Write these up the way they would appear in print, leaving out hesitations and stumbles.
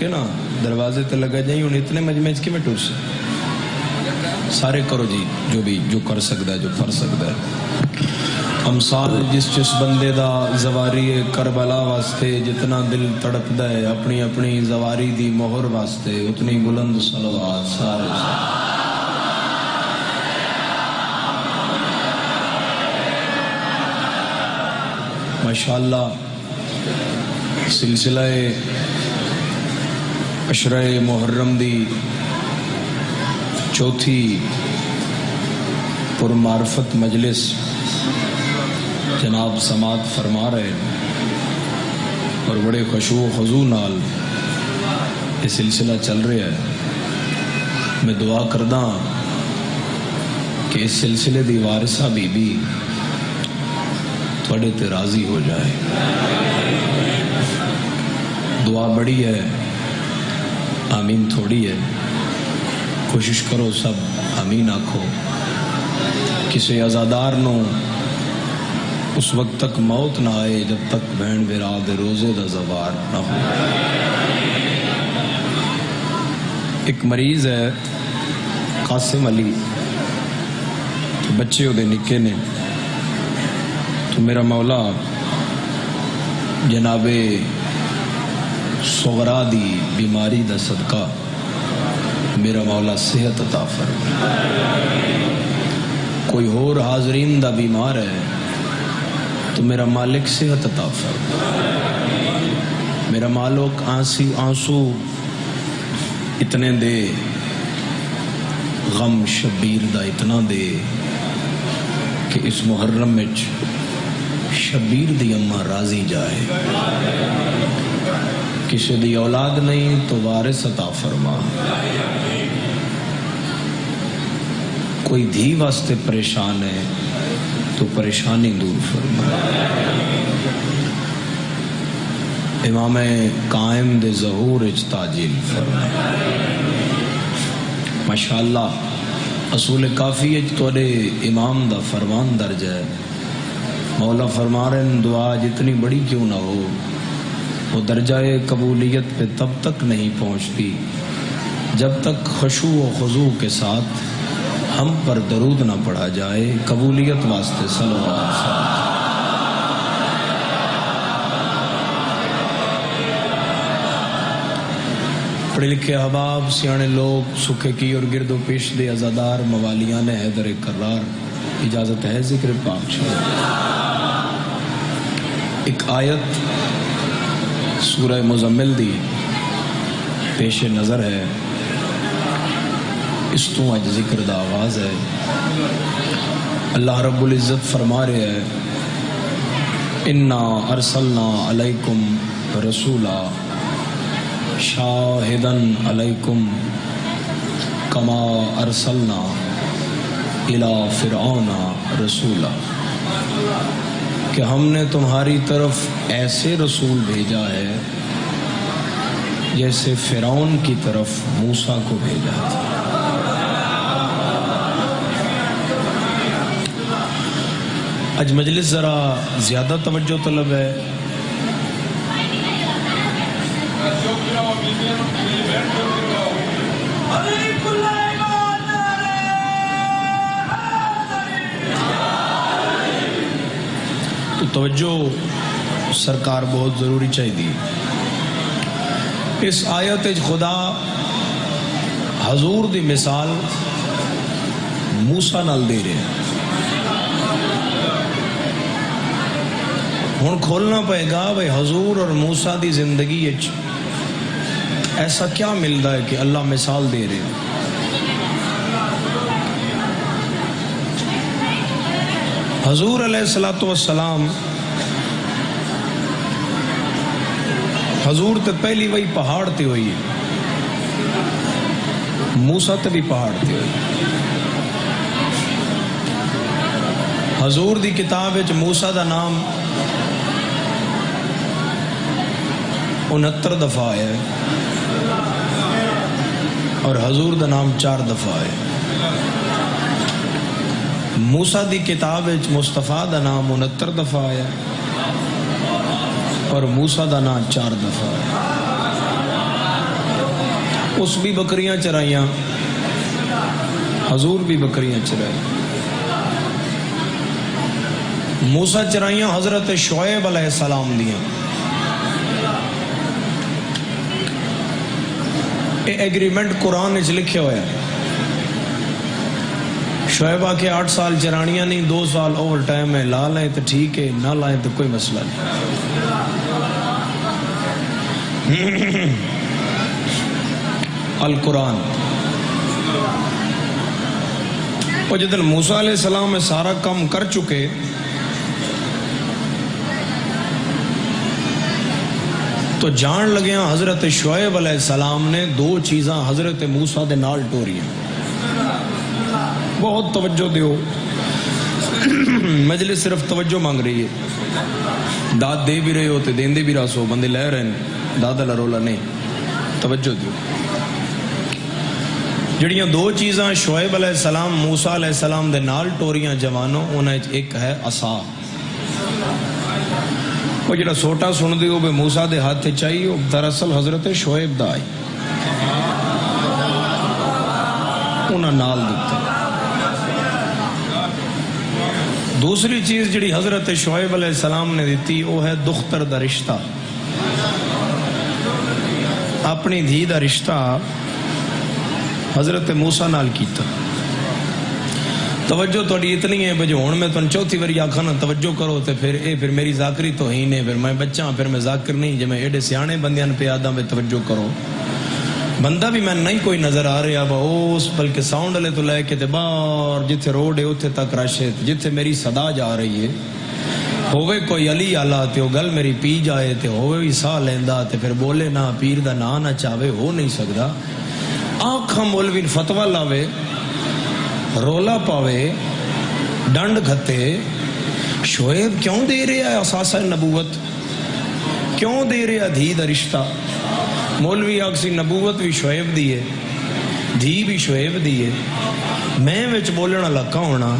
کے نا دروازے تے لگا جائیں ہوں اتنے مجمع کی میں ٹور سے سارے کرو جی جو کر سکتا ہے جو پڑھ سکتا ہے امثال جس بندے دا زواری کربلا واسطے جتنا دل تڑپدا ہے اپنی اپنی زواری دی مہر واسطے اتنی بلند صلوات سارے ماشاءاللہ سلسلہ عشرہ محرم دی چوتھی پرمعرفت مجلس جناب سماعت فرما رہے ہیں اور بڑے خشوع و خضوع نال یہ سلسلہ چل رہا ہے. میں دعا کردہ کہ اس سلسلے دی وارثہ بی بی تھوڑے تے راضی ہو جائے. دعا بڑی ہے آمین تھوڑی ہے. کوشش کرو سب آمین آکھو. کسی عزادار نو اس وقت تک موت نہ آئے جب تک بہن براد روزے دا زوار نہ ہو. ایک مریض ہے قاسم علی بچے دے نکے نے تو میرا مولا جناب صغرا دی بیماری دا صدقہ میرا مولا صحت عطا فرمائے. کوئی اور حاضرین دا بیمار ہے تو میرا مالک صحت عطا فرمائے. میرا مالک آنسو اتنے دے غم شبیر دا اتنا دے کہ اس محرم میں شبیر دی اماں راضی جائے. کسی دی اولاد نہیں تو وارث عطا فرما. کوئی دھی واسطے پریشان ہے تو پریشانی دور فرما. امام قائم دے ظہور اچ تاجیل فرما. ماشاءاللہ اصول کافی اچ توڑے امام دا فرمان درج ہے. مولا فرما رہے ہیں دعا جتنی بڑی کیوں نہ ہو وہ درجہ قبولیت پہ تب تک نہیں پہنچتی جب تک خشوع و خضوع کے ساتھ ہم پر درود نہ پڑھا جائے. قبولیت واسطے صلوات پڑھے لکھے احباب سیانے لوگ سکھے کی اور گرد و پیش دے عزادار موالیان حیدر کرار اجازت ہے ذکر پاک شروع. ایک آیت سورہ مزمل دی پیش نظر ہے. اس تو اج ذکر دا آغاز ہے. اللہ رب العزت فرما رہے ہیں انا ارسلنا علیکم رسولا شاہدن علیکم کما ارسلنا الی فرعون رسولا. کہ ہم نے تمہاری طرف ایسے رسول بھیجا ہے جیسے فرعون کی طرف موسیٰ کو بھیجا تھا. آج مجلس ذرا زیادہ توجہ طلب ہے. تو توجہ سرکار بہت ضروری چاہیے. اس آیت خدا حضور دی مثال موسیٰ نال دے رہے ہیں. ہن کھولنا پائے گا بھائی حضور اور موسیٰ دی زندگی ایسا کیا ملتا ہے کہ اللہ مثال دے رہے ہیں. حضور علیہ السلام حضور تے پہلی وہی پہاڑ تے ہوئی ہے. موسیٰ تے بھی پہاڑ تے ہوئی. حضور دی کتاب وچ موسیٰ دا نام 69 دفعہ ہے اور حضور دا نام 4 دفعہ ہے. موسیٰ دی کتاب وچ مصطفیٰ دا نام 69 دفعہ ہے اور موسیٰ دا نام 4 دفعہ ہے. اس بھی بکریاں چرائیاں، حضور بھی بکریاں چرائیں۔ موسیٰ چرائیاں حضرت شعیب علیہ السلام دیاں۔ یہ ایگریمنٹ قرآن وچ لکھے ہوئے ہیں۔ شعیب آ کے 8 سال چرانیاں نہیں، 2 سال اوور ٹائم ہے، لا لائیں تو ٹھیک ہے، نہ لائیں تو کوئی مسئلہ نہیں۔ القرآن وہ جدل موسیٰ علیہ السلام میں سارا کام کر چکے، تو جان لگیاں حضرت شعیب علیہ السلام نے 2 چیزاں حضرت موسیٰ دے نال ٹوریاں۔ بہت توجہ دیو، مجلس صرف توجہ مانگ رہی ہے، داد دے بھی رہے ہوتے دین دے بھی راسو، بندے لے رہے ہیں، دادا لرولا نہیں، توجہ دیو۔ جڑیاں 2 چیزاں شعیب علیہ السلام موسیٰ علیہ السلام دے نال ٹوریاں جوانوں، انہیں ایک ہے عصا۔ وہ جڑا سوٹا سن دیو بے موسیٰ دے ہاتھ چاہیے، وہ دراصل حضرت شعیب دا آئی، انہاں نال دیتا۔ دوسری چیز جڑی حضرت شعیب علیہ السلام نے دیتی، وہ ہے دختر دا رشتہ، اپنی دھی دا رشتہ حضرت موسیٰ نال کیتا۔ توجہ توڑی اتنی ہے بجو ہون میں تن چوتھی وری آکھا نا توجہ کرو تے پھر میری ذاکری تو ہی نہیں، پھر میں بچہ ہوں، پھر میں ذاکر نہیں، جب میں ایڈے سیانے بندیاں پہ آدھا میں توجہ کرو۔ بندہ بھی میں نہیں کوئی نظر آ رہا با اس، بلکہ ساؤنڈ لے تو لے کے تے باہر جتھے روڈ ہے اتھے تک راشے، جتھے میری صدا جا رہی ہے، ہوئے کوئی علی آلہ تے وہ گل میری پی جائے تے ہوئے بھی ساہ لیندہ تے پھر بولے نہ پیر دا نا نہ چاہے، ہو نہیں سکدا۔ آنکھاں مولوی فتوہ لاوے، رولا پاوے، ڈنڈ گھتے، شعیب کیوں دے رہا ہے اساسہ نبوت، کیوں دے رہا دھی دا رشتہ؟ مولوی آکسی نبوت بھی شعیب دیئے، دھی بھی شعیب دیئے، میں وچ بولنا لکا ہونا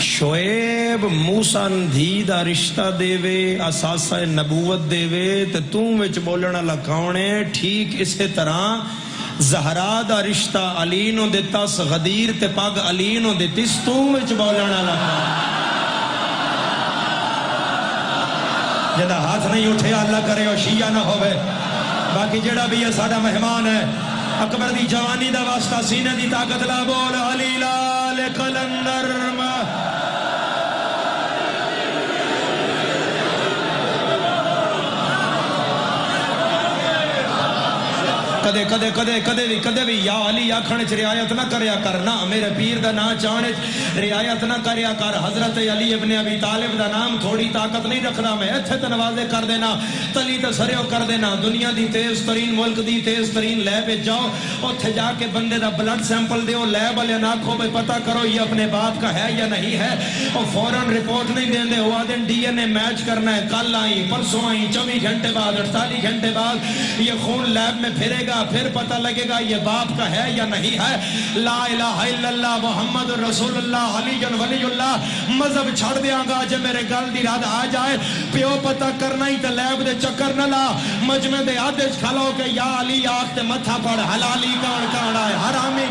شعیب موسیٰ دھی دا رشتہ دے وے، اساسہ نبوت دے وے، تے توں وچ بولنا لکا ہونے ٹھیک اسے طرح زہرا دا رشتہ علی نو دیتا غدیر تے پاگ علی نو دیتی ستوں وچ بولنا لگا۔ جدا ہاتھ نہیں اٹھے اللہ کرے اور شیعہ نہ ہوئے، باقی جڑا بھی یہ ساڑا مہمان ہے اکبر دی جوانی دا واسطہ سینے دی طاقت لا بول علی لال قلندر کدے بھی یا علی آکھنے چ رعایت نہ کریا کر، نہ میرے پیر دا نا چاہنے رعایت نہ کریا کر۔ حضرت علی ابن ابی طالب دا نام تھوڑی طاقت نہیں رکھنا، میں ایتھے تنوازے کر دینا، تلی تے سریو کر دینا، دنیا دی تیز ترین ملک دی تیز ترین لیب جاؤ، اوتھے جا کے بندے دا بلڈ سیمپل دیو، لیب والے ناکھو بھئی پتہ کرو یہ اپنے باپ کا ہے یا نہیں ہے، اور فوراً رپورٹ نہیں دین دے، ہوا دن ڈی این اے میچ کرنا ہے، کل آئیں پرسوں آئیں 24 گھنٹے بعد 48 گھنٹے بعد یہ خون لیب میں پھرے گا، پھر پتہ لگے گا یہ باپ کا ہے یا نہیں ہے۔ لا الہ الا اللہ محمد رسول اللہ علی جن ولی اللہ، مذہب چھڑ دیاں گا جب میرے گل دی رات آ جائے، پیو پتہ کرنا ہی تے لیب دے چکر نہ لا، مجمع دے آدھے کھلو کہ یا علی آخ تے متھا پڑ، حلالی کان کان آئے حرامی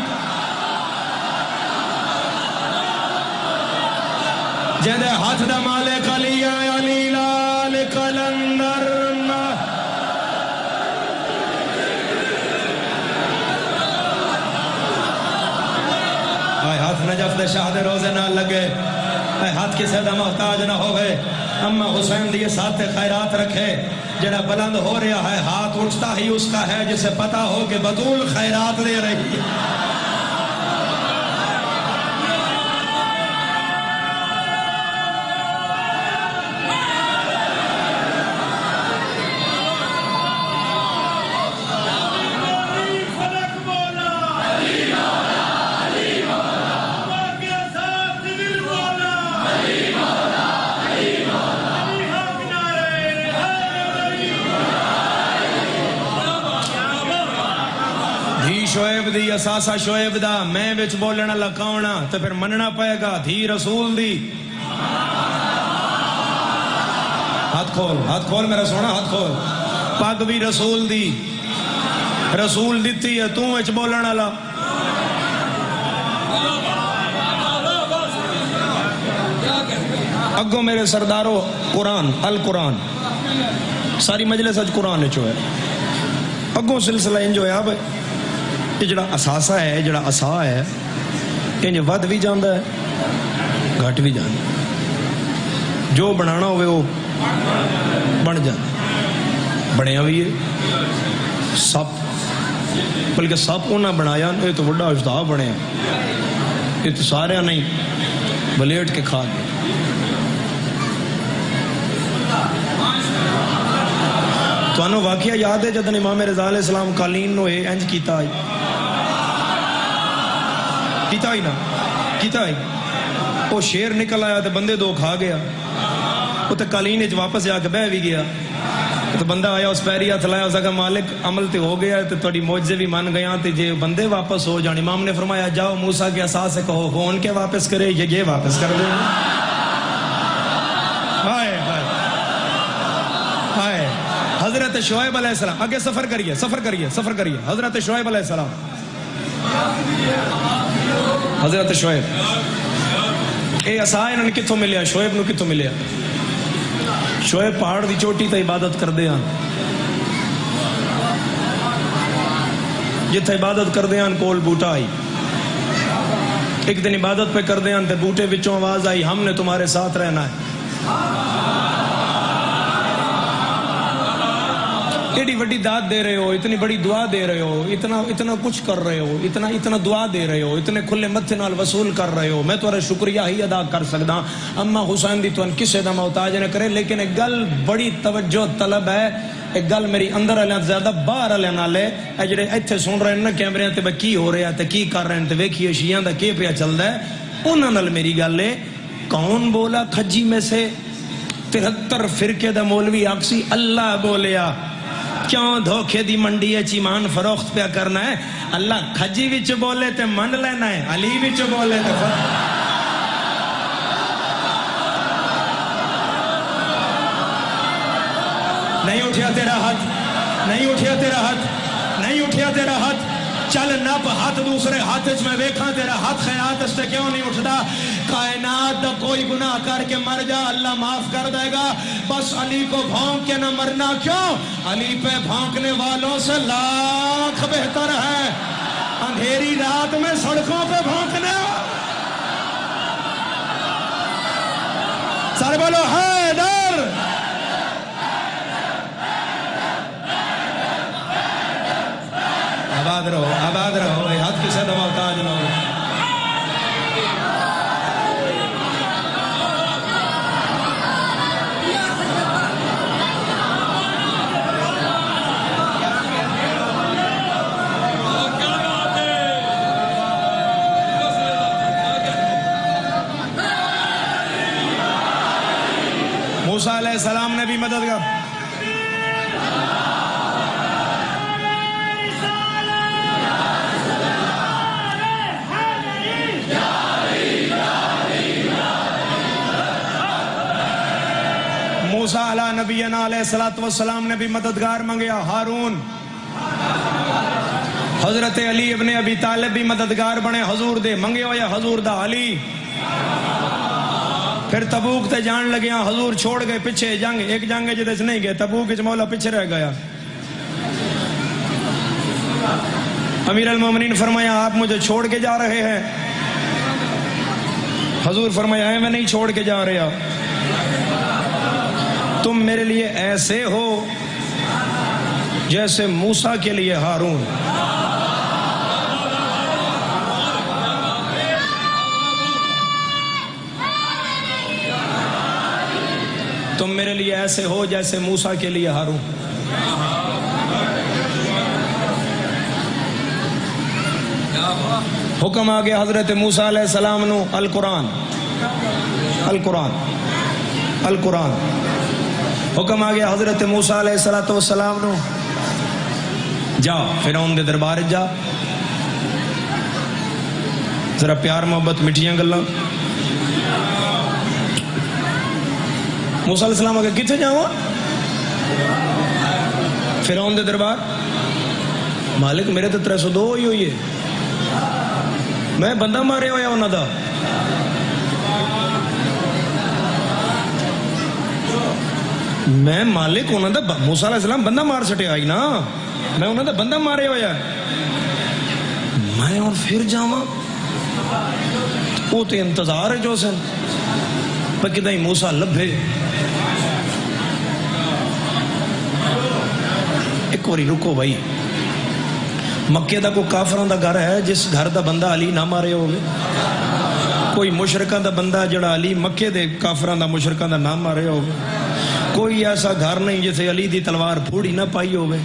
جدے ہاتھ دا مالک علی علی لال قلندر نجف دے شاہ دے روزے نہ لگے، اے ہاتھ کسے دا محتاج نہ ہوئے، اما حسین دیئے ساتھ خیرات رکھے، جڑا بلند ہو رہا ہے ہاتھ اٹھتا ہی اس کا ہے جسے پتا ہو کہ بطول خیرات دے رہی ہے۔ شعیب دی اساسہ شعیب دا، میں بچ بولنا لکاؤنا تو پھر مننا پائے گا دھی رسول دی۔ ہاتھ کھول میرا سونا، ہاتھ کھول، پاگ بھی رسول دی، رسول دیتی ہے تو وچ بولن والا اگوں میرے سردارو قرآن القرآن ساری مجلس اج قرآن چو ہے اگوں سلسلہ انج ہویا بھائی یہ جڑا اساسہ ہے جڑا اسا ہے انج ود بھی جاندا ہے گھٹ بھی جاندا جو بنانا ہوئے وہ بن جاندا بنیا بھی ہے سپ بلکہ سپ انہاں بنایا یہ تو بڑا اجدا بنیا یہ تو سارے نہیں بلیٹ کے کھا گئے تو انہوں واقعہ یاد ہے جدن امام رضا علیہ السلام قالین نو انج کیتا ہی وہ شیر نکل آیا تو بندے دو کھا گیا وہ تو قالین اچ واپس جا کے بہ بھی گیا تو بندہ آیا اس پیری ہاتھ لایا اس کہا مالک عمل تے ہو گیا تو تھوڑی معجزے بھی مان گیا تے جے بندے واپس ہو جان امام نے فرمایا جاؤ موسیٰ کے عصا سے کہو ہون کے واپس کرے یہ واپس کر دے ہائے ہائے ہائے حضرت شعیب علیہ السلام آگے سفر کریے حضرت شعیب علیہ السلام حضرت شعیب اے عصا انہوں نے کتوں ملیا شعیب نو کتوں ملیا شعیب پہاڑ دی چوٹی تے عبادت کر دے ہاں جتھے عبادت کر دے ہاں کول بوٹا آئی ایک دن عبادت پہ کر دے ہاں تے بوٹے وچوں آواز آئی ہم نے تمہارے ساتھ رہنا ہے ایڈی وڈی داد دے رہے ہو اتنی بڑی دعا دے رہے ہو اتنا کچھ کر رہے ہو اتنا دعا دے رہے ہو اتنے کھلے متھے نال وصول کر رہے ہو میں تمہارا شکریہ ہی ادا کر سکدا اما حسین دی تو کسے دا محتاج نہ کرے لیکن ایک گل بڑی توجہ طلب ہے ایک گل میری اندر والے زیادہ باہر والے نالے اے جڑے ایتھے سن رہے ہیں نا کیمرے تے کی ہو رہا تے کی کر رہے ہیں تے ویکھیے شیعہ دا کی پیا چلدا ہے انہاں نال میری گل ہے کون بولا کھجی میں سے 73 فرقے دا مولوی آکسی اللہ بولیا کیوں دھوکے دی منڈی ہے ایمان فروخت پہ کرنا ہے اللہ کھجی وچ بولے تے من لینا ہے علی وچ بولے تے نہیں اٹھیا تیرا ہاتھ چل نپ ہاتھ دوسرے ہاتھ میں ویکھاں تیرا ہاتھ خیرات اس تے کیوں نہیں اٹھدا کائنات دا کوئی گناہ کر کے مر جا اللہ معاف کر دے گا بس علی کو بھونک کے نہ مرنا کیوں علی پہ بھونکنے والوں سے لاکھ بہتر ہے اندھیری رات میں سڑکوں پہ بھونکنے سارے بولو حیدر آباد رہو ہاتھ کسے دباؤ تاج نہ ہو موسیٰ علیہ السلام نے بھی مدد کر موسیٰ علیہ نبینا علیہ السلام نے بھی مددگار منگیا ہارون حضرت علی ابن ابی طالب بھی مددگار بنے حضور دے منگے ہویا حضور دا علی پھر تبوک تے جان لگیا حضور چھوڑ گئے پیچھے جنگ ایک جنگ جدے سے نہیں گئے تبوک اچ مولا پیچھے رہ گیا امیر المومنین فرمایا آپ مجھے چھوڑ کے جا رہے ہیں حضور فرمایا ہے میں نہیں چھوڑ کے جا رہا تم میرے لیے ایسے ہو جیسے موسیٰ کے لیے ہارون تم میرے لیے ایسے ہو جیسے موسیٰ کے لیے ہارون حکم آ گیا حضرت موسیٰ علیہ السلام نو القرآن حکم آ گیا حضرت موسیٰ علیہ السلام نو جا فرعون دے دربار جا ذرا پیار محبت مٹھیاں گلاں موسیٰ علیہ السلام آگے کتنے جاؤں فرعون دے دربار مالک میرے تو 302 ہوئی ہے، میں بندہ مارے ہویا انہوں دا. میں مالک انہوں دا موسیٰ علیہ السلام بندہ مار سٹے آئی نا، میں انہوں دا بندہ مارے ہویا، میں اور پھر جاواں وہ تے انتظار ہے جو سن پر کدہ ہی موسیٰ لبھے. ایک واری رکو بھائی، مکے دا کوئی کافران دا گھر ہے جس گھر دا بندہ علی نہ مارے ہوئے؟ کوئی مشرکان دا بندہ جڑا علی مکے دے کافران دا مشرکان دا نہ مارے ہوئے؟ کوئی ایسا گھر نہیں جسے علی دی تلوار پھوڑی نہ پائی ہوئے؟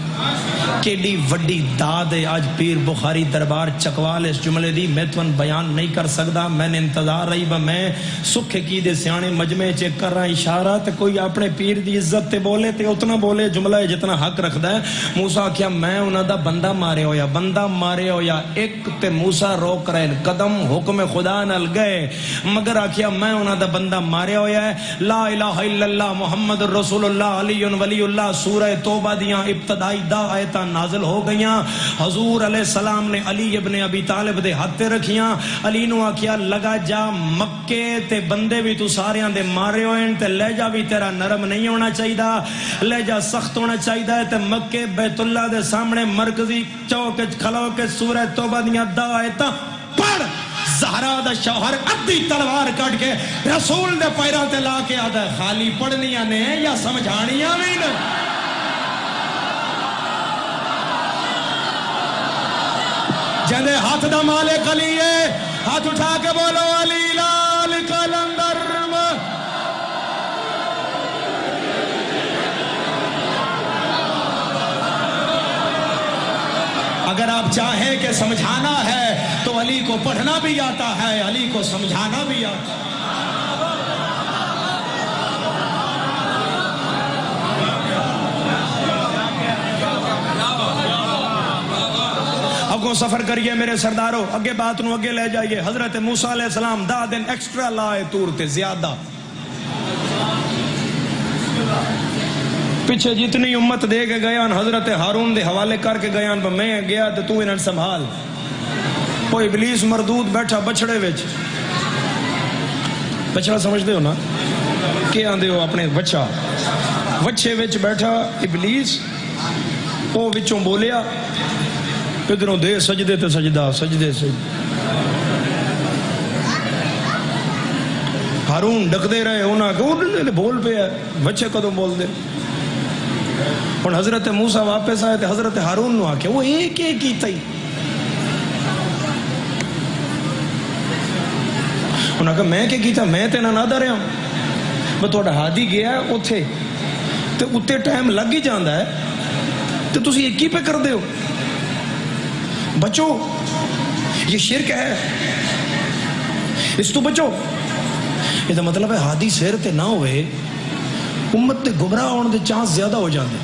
کیڈی وڈی داد ہے آج پیر بخاری دربار چکوال اس جملے دی میں تو بیان نہیں کر سکتا. میں نے انتظار رہی با میں سکھے کی دے سیانے مجمع چیک کر رہا اشارہ تے کوئی اپنے پیر دی عزت تے بولے تے اتنا بولے جملہ ہے جتنا حق رکھدا ہے. موسیٰ کیا میں انہاں دا بندہ مارے ہویا، بندہ مارے ہویا ایک تے موسیٰ روک رہے قدم حکم خدا نال گئے، مگر آکھیا میں انہاں دا بندہ مارے ہویا ہے. لا الہ الا اللہ محمد رسول اللہ علی ولی اللہ سورہ توبہ دیاں ابتدائی دا آیتاں نازل ہو گئیاں. حضور علیہ السلام نے علی ابن ابی طالب دے ہاتھ رکھیاں. علی نو آکھیا لگا جا مکے تے بندے بھی تو ساریاں دے مارے ہوئے تے لہجہ بھی تیرا نرم نہیں ہونا چاہیے، لہجہ سخت ہونا چاہیے. تے مکے بیت اللہ دے سامنے مرکزی چوک کھلو کے سورہ توبہ دیاں دا آیتاں پڑھ. زہرا دا شوہر ادھی تلوار کٹ کے رسول دے پیراں تے لا کے آدھا خالی پڑھنیاں نے یا سمجھانیاں بھی نے. جندے ہاتھ دا مالک علی ہے، ہاتھ اٹھا کے بولو علی لال قلندر. اگر آپ چاہیں کہ سمجھانا ہے تو علی کو پڑھنا بھی آتا ہے، علی کو سمجھانا بھی آتا ہے. کو سفر کریے میرے سرداروں، اگے بات نو اگے لے جائیے. حضرت موسیٰ علیہ السلام دا دن ایکسٹرا لائے تور تے زیادہ. پیچھے جتنی امت دے کے گیان حضرت ہارون دے حوالے کر کے گیان میں گیا تو انہاں سنبھال. وہ ابلیس مردود بیٹھا بچڑے وچ، بچڑا سمجھتے ہو نا کہ آندے ہو اپنے بچہ بچے وچ بیٹھا ابلیس. وہ وچوں بولیا ادھروں دے سجدے تے سجدہ سجدے سے. ہارون ڈکدے رہے انہاں کہ بول پہ ہے بچے کدوں بول دے. اور حضرت موسیٰ واپس آئے تے حضرت ہارون نو آکے وہ ایک ایک کیتا ہی. انہاں کہا میں کیا کیتا، میں تے نہ دا رہا ہوں، میں تھوڑا ہادی گیا اتھے تے اتے ٹائم لگ ہی جاندہ ہے تے تسی ایک ہی پہ کر دے ہو. بچو یہ شرک ہے، اس تو بچو. یہ مطلب ہے ہادی سیر تے نہ ہوئے امت تے گمراہ ہونے دے چانس زیادہ ہو جاندے.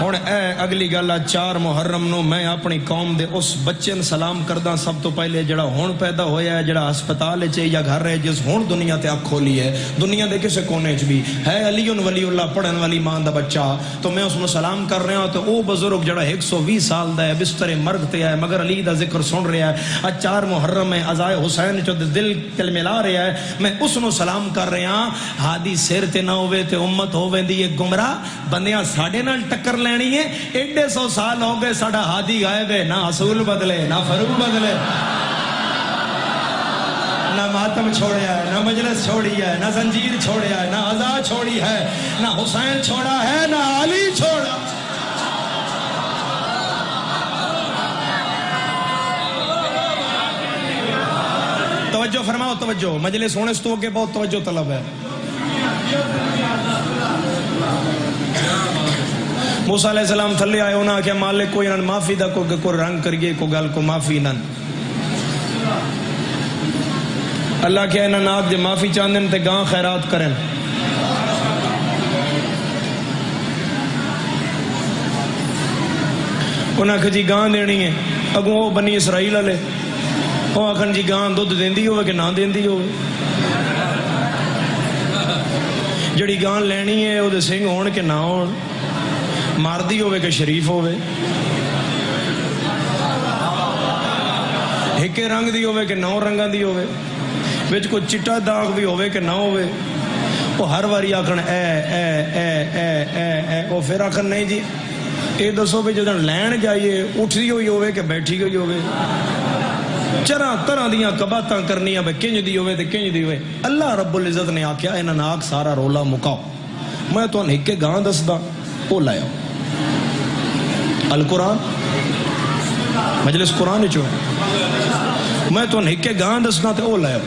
ہن اے اگلی گل 4 محرم نو میں اپنی قوم دے اس بچے نوں سلام کردا سب تو پہلے جڑا ہن پیدا ہویا ہے، جڑا ہسپتال وچ یا گھر ہے، جس ہن دنیا تے اکھ کھولی ہے، دنیا دے کسے کونے وچ بھی ہے علی ولی اللہ پڑھن والی ماں دا بچہ، تو میں اس نوں سلام کر رہا ہوں. تو او بزرگ جڑا 120 سال دا ہے بستر مرگ تے ہے مگر علی دا ذکر سن رہا ہے، اج 4 محرم ہے، عزائے حسین جو دل تل ملا رہا ہے، میں اس نوں سلام کر رہا ہوں. ہادی سر تے نہ ہوے تے امت ہوویندی ہے گمراہ. بندیاں ساڈے نال ٹکر لینی ہے. 150 سال ہو گئے ساڈا ہادی غائب ہے، نہ اصول بدلے نہ فروغ بدلے، نہ ماتم چھوڑیا ہے، نہ مجلس چھوڑی ہے، نہ زنجیر چھوڑیا ہے، نہ عزا چھوڑی ہے، نہ حسین چھوڑا ہے، نہ علی چھوڑا. توجہ فرماؤ، توجہ. مجلس ہونے سے تو کے بہت توجہ طلب ہے. موسیٰ علیہ السلام تھلے آئے انہاں کہ مالک کوئی انہاں معافی دا کوئی رنگ کریے، کوئی گل کو معافی نن. اللہ کیا انہاں ناک جے معافی چاندن تے گاں خیرات کریں. انہاں کہ جی گاں دینی ہے، اگوں وہ بنی اسرائیل والے وہ آخن جی گاں دودھ دیندی ہوئے کہ نہ دیندی ہوئے. جڑی گاں لینی ہے وہ سنگھ ہون کہ نہ ہون، مردی ہوے کہ شریف ہوے، ایکے رنگ دی ہوے کہ 9 رنگاں دی ہوے، وچ کوئی چٹا داغ بھی ہوے کہ نہ ہوے، وہ ہر واری آکھن وہ پھر آکھن نہیں جی یہ دسو بھی جدن لین جائیے اٹھتی ہوئی ہوے کہ بیٹھی ہوئی ہوے، چرا طرح دیاں کباتاں کرنیاں بے کنج دی ہوے تے کنج دی ہوے۔ اللہ رب العزت نے آکھیا انہاں ناک سارا رولا مکاؤ، میں تو ایک گاں دسدا وہ لایا القرآن مجلس قرآن چو میں تو ایک گاں دسنا تے وہ لایا۔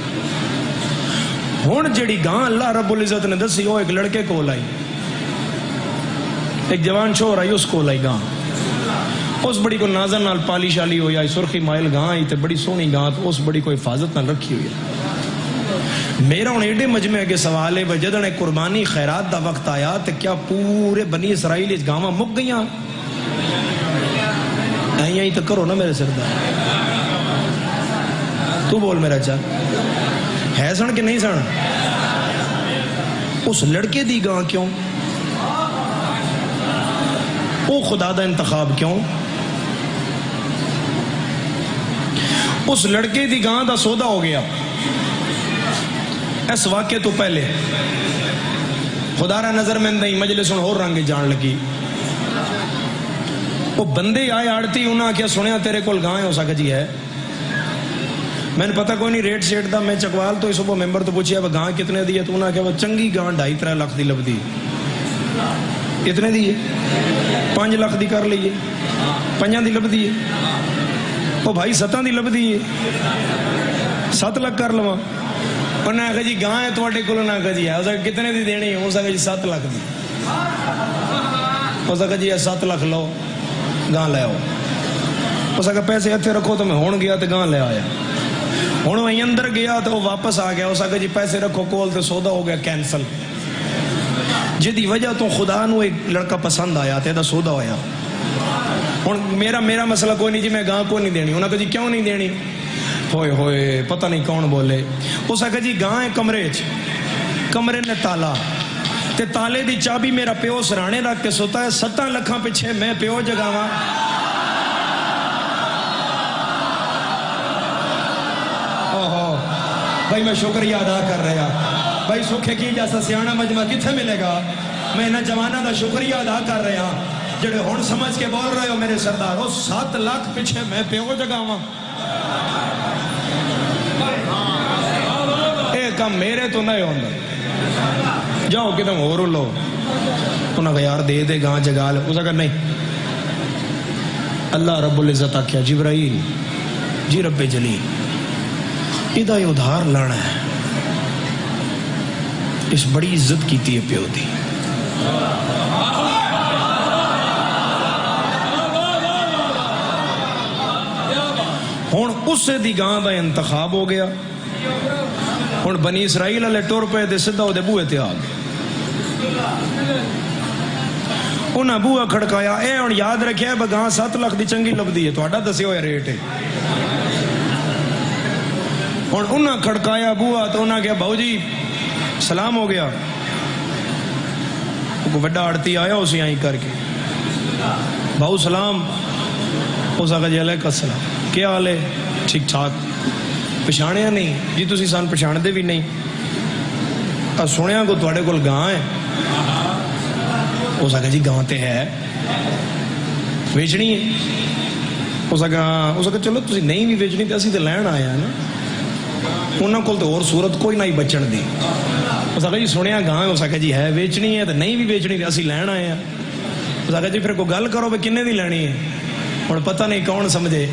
ہن جڑی گاں اللہ رب العزت نے دسی وہ ایک لڑکے کو لائی، ایک جوان چھوڑ آئی اس کو لائی گاں، اس بڑی کو نازن نال پالی شالی ہوئی آئی، سرخی مائل گاں آئی تے بڑی سونی گاں، تو اس بڑی کو حفاظت نال رکھی ہوئی ہے۔ میرا ہن ایڈے مجمع کے سوال ہے جدن قربانی خیرات دا وقت آیا تے کیا پورے بنی اسرائیل اس گاواں مک گئیاں؟ ایਂ تو کرو نا میرے سردار، تو بول میرا چا ہے سن کہ نہیں سن؟ اس لڑکے دی گاں کیوں؟ او خدا دا انتخاب کیوں؟ اس لڑکے دی گاں دا سودا ہو گیا۔ اس واقعے تو پہلے خدا را نظر میں نہیں مجلس اور رنگ جان لگی، وہ بندے آئے آڑتی انہاں کیا سنیا تیرے کول گاں ہے؟ ہو سکا جی ہے، میں نے پتہ کوئی نہیں ریٹ شیٹ دا، میں چکوال تو اس صبح ممبر تو پوچھیا وہ گاں کتنے دی ہے؟ تو انہاں کیا وہ چنگی گاں 2.5-3 لاکھ دی لب دی، کتنے دی ہے؟ 5 لاکھ دی کر لئیے، 5 دی لب دی ہے، وہ بھائی 7 دی لب دی ہے، 7 لاکھ کر لواں۔ انہاں کہا جی گاں ہے تواڈے کول؟ انہاں کہا جی ہے، اس کتنے دی دینی ہے؟ اس کہا جی 7 لاکھ دی، اس کہا جی 7 لاکھ لو گاں لے آؤ، اس کہا پیسے اتنے رکھو، تو میں ہون گیا تو گاں لے آیا، ہوں وہیں اندر گیا تو وہ واپس آ گیا، اس کہا جی پیسے رکھو کول، تو سودا ہو گیا کینسل، جدی وجہ تو خدا نو ایک لڑکا پسند آیا تے دا سودا ہویا۔ ہوں میرا مسئلہ کوئی نہیں جی میں گاں کو نہیں دینی، انہوں نے کہا جی کیوں نہیں دینی؟ ہوئے ہوئے پتہ نہیں کون بولے، اس کہا جی گاں ہے کمرے نے تالا تے تالے دی چابی میرا پیو سرانے رکھ کے سوتا ہے، 7 لکھاں پیچھے میں پیو جگاواں۔ بھائی میں شکریہ ادا کر رہا بھائی، سکھے کی جیسا سیانا مجمع کتھے ملے گا؟ میں انہاں جواناں دا شکریہ ادا کر رہا جڑے ہن سمجھ کے بول رہے ہو میرے سردار، وہ 7 لاکھ پیچھے میں پیو جگاواں، اے کام میرے تو نہیں ہوندا، جاؤ کدھر ہور لو۔ انہاں کہا یار دے دے گاں جگا لے، اس کہا نہیں، اللہ رب العزت آکھیا جبرائیل جی رب جلیل ادھا یہ ادھار لانا ہے، اس بڑی عزت کیتی ہے پیو دی، ہون اسے دی گاں دا انتخاب ہو گیا۔ ہون بنی اسرائیل والے ٹور پہ دے سدھا وہ دے بوئے تے آ گئے، انہاں بوئے کھڑکایا، اے ہون یاد رکھیا ہے گاں 7 لاکھ دی چنگی لبدی ہے، تہاڈا دسے ہوئے ریٹ ہے۔ اور انہاں کھڑکایا بوا تو انہاں کہا بھاؤ جی سلام ہو گیا، وہ بڑا آڑتی آیا اسی آئی کر کے، بھاؤ سلام، اس آگا جی علیہ السلام، کیا حال ہے؟ ٹھیک ٹھاک، پچھاڑیا نہیں جی؟ تسی سان پچھاڑ دے بھی نہیں، سنیا کو تواڈے کول گاں ہے؟ اس آگا جی گاں تے ہے، ویچنی ہے؟ اس آگا چلو تسی نہیں بھی ویچنی تے اسی تے لین آیا ہے نا، انہوں کو تو اور صورت کوئی نہ ہی بچن دی۔ اس آگا جی سنیا گاں ہے، اس آگا جی ہے، ویچنی ہے تو نہیں بھی ویچنی اسی لین آئے ہیں۔ اس آگا جی پھر کوئی گل کرو بھی کنے دی لینی ہے؟ اور پتہ نہیں کون سمجھے،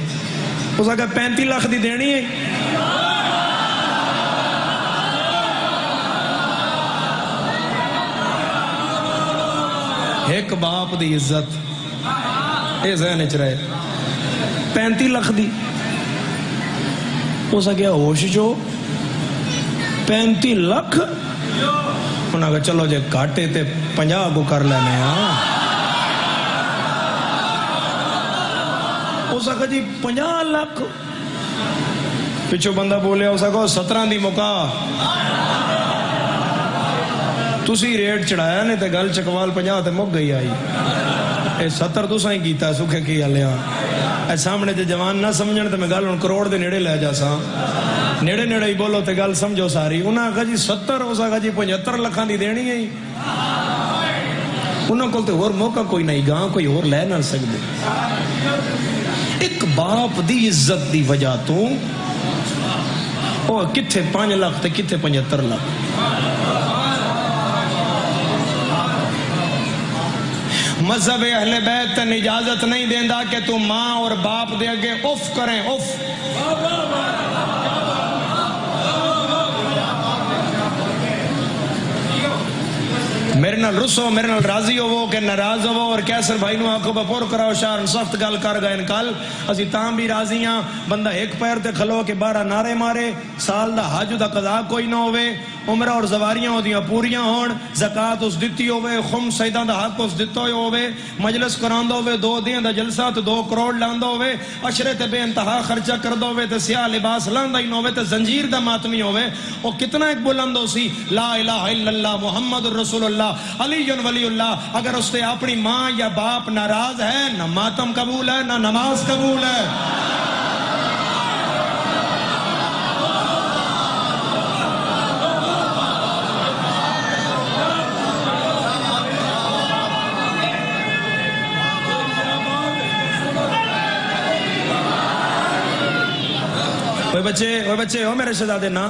اس آگا 35 لاکھ دی دینی ہے۔ ایک باپ دی عزت اے ذہن چ رہے، 35 لاکھ دی، اس آگیا ہوش جو 35 لاکھ، انہاں کہا چلو جے کاٹے تے 50 کو کر لینے ہاں۔ اس آگا جی 50 لاکھ، پچھو بندہ بولیا، اس آگا 17 دی مکا، تسی ریٹ چڑھایا نے تے گل چکوال 50 تے مک گئی آئی اے 70 تساں ہی کیتا سکھے کی ہلیا اے سامنے تے جوان نہ سمجھن تے میں گل ہن کروڑ دے نیڑے لے جاساں نیڑے نیڑے ہی بولو تے گل سمجھو ساری انہاں کہا جی 70 اسا کہا جی 75 لکھاں دی دینی ہے انہاں کول تے اور موقع کوئی نہیں گاں کوئی اور لے نہ سکدے ایک باپ دی عزت دی وجہ تو او کتھے 5 لاکھ تے کتھے 75 لاکھ مذہب اہل بیت تن اجازت نہیں دیندہ کہ تو ماں اور باپ دے اگے اف کریں اف میرے نال رسو میرے نال راضی ہو کہ ناراض ہو اور کیسر بھائی نو آنکھوں بپور کراؤ شار سخت گل کر گئے کل اسی تاں بھی راضی ہاں بندہ ایک پیر تے کھلو کے 12 نعرے مارے سال دا حج دا قضا کوئی نہ ہوئے عمرہ اور زواریاں ہوندیاں پوریاں ہون زکات اس دتی ہوئے خمس سیداں دا حق اس دتا ہوئے مجلس کراندا ہوئے 2 دن دا جلسہ تے 2 کروڑ لاندا ہوئے عشرے تے بے انتہا خرچہ کردا ہوئے تے سیاہ لباس لاندا ہی نہ ہوئے تے زنجیر دا ماتمی ہوئے او کتنا ایک بلند ہو سی لا الہ الا اللہ محمد رسول اللہ علی ولی اللہ اگر اس سے اپنی ماں یا باپ ناراض ہے نہ ماتم قبول ہے نہ نماز قبول ہے اوے بچے ہو میرے شہزادے نا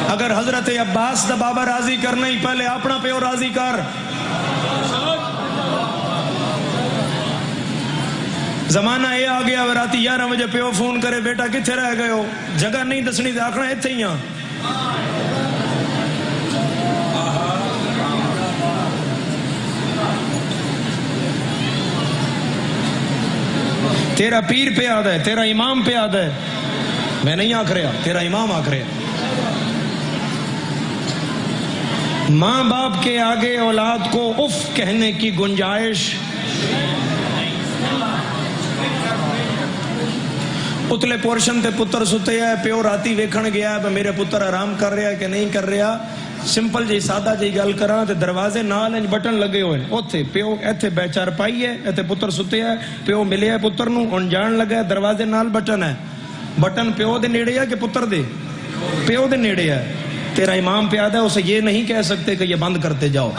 اگر حضرت عباس دا بابا راضی کرنا ہی پہلے اپنا پیو راضی کر زمانہ یہ آ گیا راتی 11 بجے پیو فون کرے بیٹا کتھے رہ گئے ہو جگہ نہیں دسنی تے آکھنا ایتھے ہی ہاں تیرا پیر پہ آدھا ہے تیرا امام پہ آدھا ہے میں نہیں آکھ رہا تیرا امام آکھ رہا ماں باپ کے آگے اولاد کو اف کہنے کی گنجائش اتلے پورشن تے پتر ستے ہے پیو راتی ویکھن گیا ہے میرے پتر آرام کر رہا ہے کہ نہیں کر رہا سمپل جی سادہ جی گل کراں تے دروازے نال انج بٹن لگے ہوئے اوتھے پیو ایتھے بیچار پائی ہے ایتھے پتر ستے ہے پیو ملیا ہے پتر نو ہن جان لگا ہے دروازے نال بٹن ہے بٹن پیو دے نیڑے ہے کہ پتر دے پیو دے نیڑے ہے تیرا امام پہ آدھا ہے اسے یہ نہیں کہہ سکتے کہ یہ بند کرتے جاؤ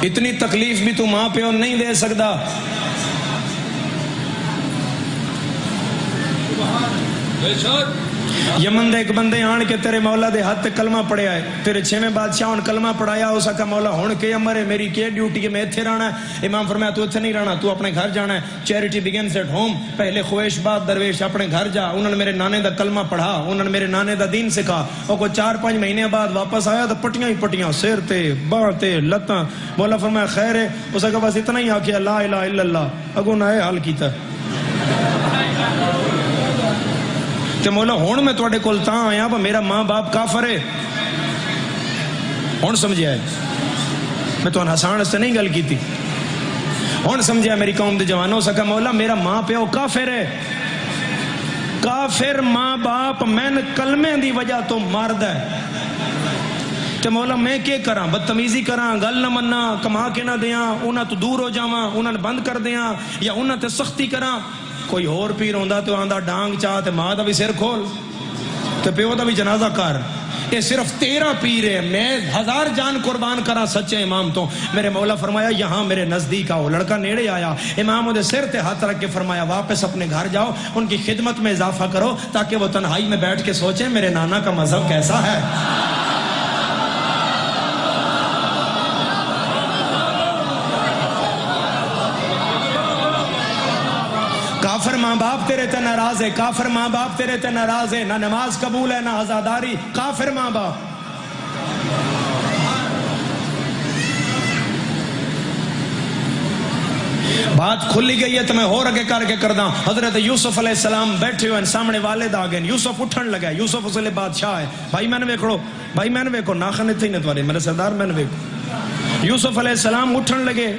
اتنی تکلیف بھی تو ماں پیو نہیں دے سکتا یمن دے ایک بندے آن کے تیرے مولا دے ہاتھ کلمہ پڑھیا ہے تیرے 6ویں بادشاہ ان کلمہ پڑھایا ہو سکا مولا ہون کے امر ہے میری کیا ڈیوٹی ہے میں اتھے رہنا ہے امام فرمایا تو اتھے نہیں رہنا تو اپنے گھر جانا ہے چیریٹی بگنز ایٹ ہوم پہلے خویش بعد درویش اپنے گھر جا انہوں نے میرے نانے دا کلمہ پڑھا انہوں نے میرے نانے دا دین سکھا اور کوئی 4-5 مہینے بعد واپس آیا تو پٹیاں ہی پٹیاں سیر تے باں تے لتاں مولا فرمایا خیر ہے اسے کہا بس اتنا ہی آکھیا لا الہ الا اللہ اگو نہ ہے حال کیتا تے مولا ہون میں توڑے کول تاں آیا با میرا ماں باپ کافر ہے ہون سمجھیا ہے میں تو ہسان سے نہیں گل کی تھی ہون سمجھیا میری قوم دے جوانوں سکا مولا میرا ماں پیو کافر ہے کافر ماں باپ میں کلمے دی وجہ تو مرد ہے تے مولا میں کیا کراں بدتمیزی کراں گل نہ مننا کما کے نہ دیاں انہاں تو دور ہو جاواں انہاں نے بند کر دیاں یا انہاں تے سختی کراں کوئی اور پیر ہوندا تو آندا ڈانگ چاہ تے ماں دا بھی سر کھول تے پیو دا بھی جنازہ کر یہ صرف 13 پیر ہے میں 1000 جان قربان کرا سچے امام تو میرے مولا فرمایا یہاں میرے نزدیک آؤ لڑکا نیڑے آیا امام دے سر تے ہاتھ رکھ کے فرمایا واپس اپنے گھر جاؤ ان کی خدمت میں اضافہ کرو تاکہ وہ تنہائی میں بیٹھ کے سوچیں میرے نانا کا مذہب کیسا ہے کافر ماں باپ تیرے تے ناراض ہے کافر ماں باپ تیرے تے ناراض ہے نہ نماز قبول ہے نہ عزاداری کافر ماں باپ بات کھلی گئی ہے تو میں اور آگے کر کے کردہ حضرت یوسف علیہ السلام بیٹھے ہوئے سامنے والد آگئے یوسف اٹھن لگا یوسف اس لئے بادشاہ ہے بھائی میں نے ویکھڑو بھائی میں نے ویکھو ناخن تھی نتوارے میرے سردار میں نے ویکھو یوسف علیہ السلام اٹھن لگے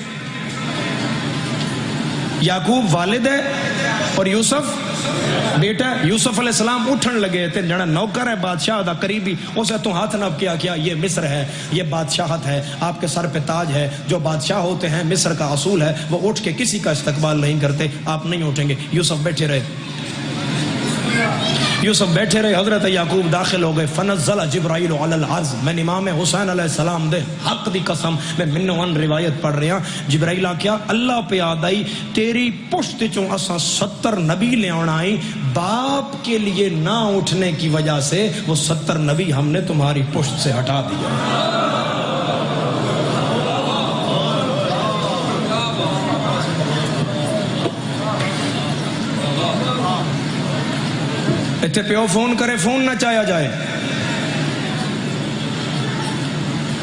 یعقوب والد ہے اور یوسف بیٹا. یوسف علیہ السلام اٹھن لگے تے جڑا نوکر ہے بادشاہ دا قریبی اسے تو ہاتھ نب کیا یہ مصر ہے, یہ بادشاہت ہے, آپ کے سر پہ تاج ہے. جو بادشاہ ہوتے ہیں مصر کا اصول ہے وہ اٹھ کے کسی کا استقبال نہیں کرتے, آپ نہیں اٹھیں گے. یوسف بیٹھے رہے, حضرت یعقوب داخل ہو گئے. فنزل جبرائیل علی العرض, میں امام حسین علیہ السلام دے حق دی قسم میں منوان روایت پڑھ رہا. جبرائیل آکیا اللہ پہ آدائی تیری پشت چوں اساں 70 نبی لے آنا آئی, باپ کے لیے نہ اٹھنے کی وجہ سے وہ 70 نبی ہم نے تمہاری پشت سے ہٹا دیا. اتنے پیو فون کرے فون نہ چایا جائے,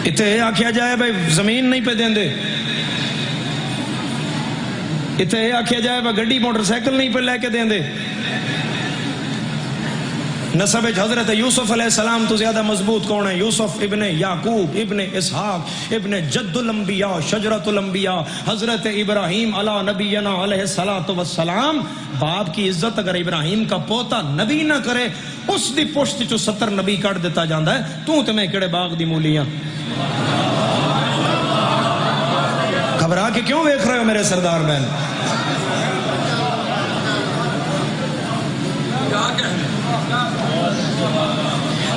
اتنے یہ آخیا جائے بھائی زمین نہیں پہ دیں دے, اتنے یہ آخیا جائے بھائی گڈی موٹر سائیکل نہیں پہ لے کے دیں دے. نسب حضرت یوسف علیہ السلام تو زیادہ مضبوط کون ہے؟ یوسف ابن یعقوب ابن اسحاق ابن جد الانبیاء شجرت الانبیاء حضرت ابراہیم علی نبینا علیہ الصلوۃ والسلام. باپ کی عزت اگر ابراہیم کا پوتا نبی نہ کرے اس دی پشت چو 70 نبی کٹ دیتا جاندہ ہے. تو میں کڑے باغ دی مولیاں گھبرا کے کیوں دیکھ رہے ہو میرے سردار بہن؟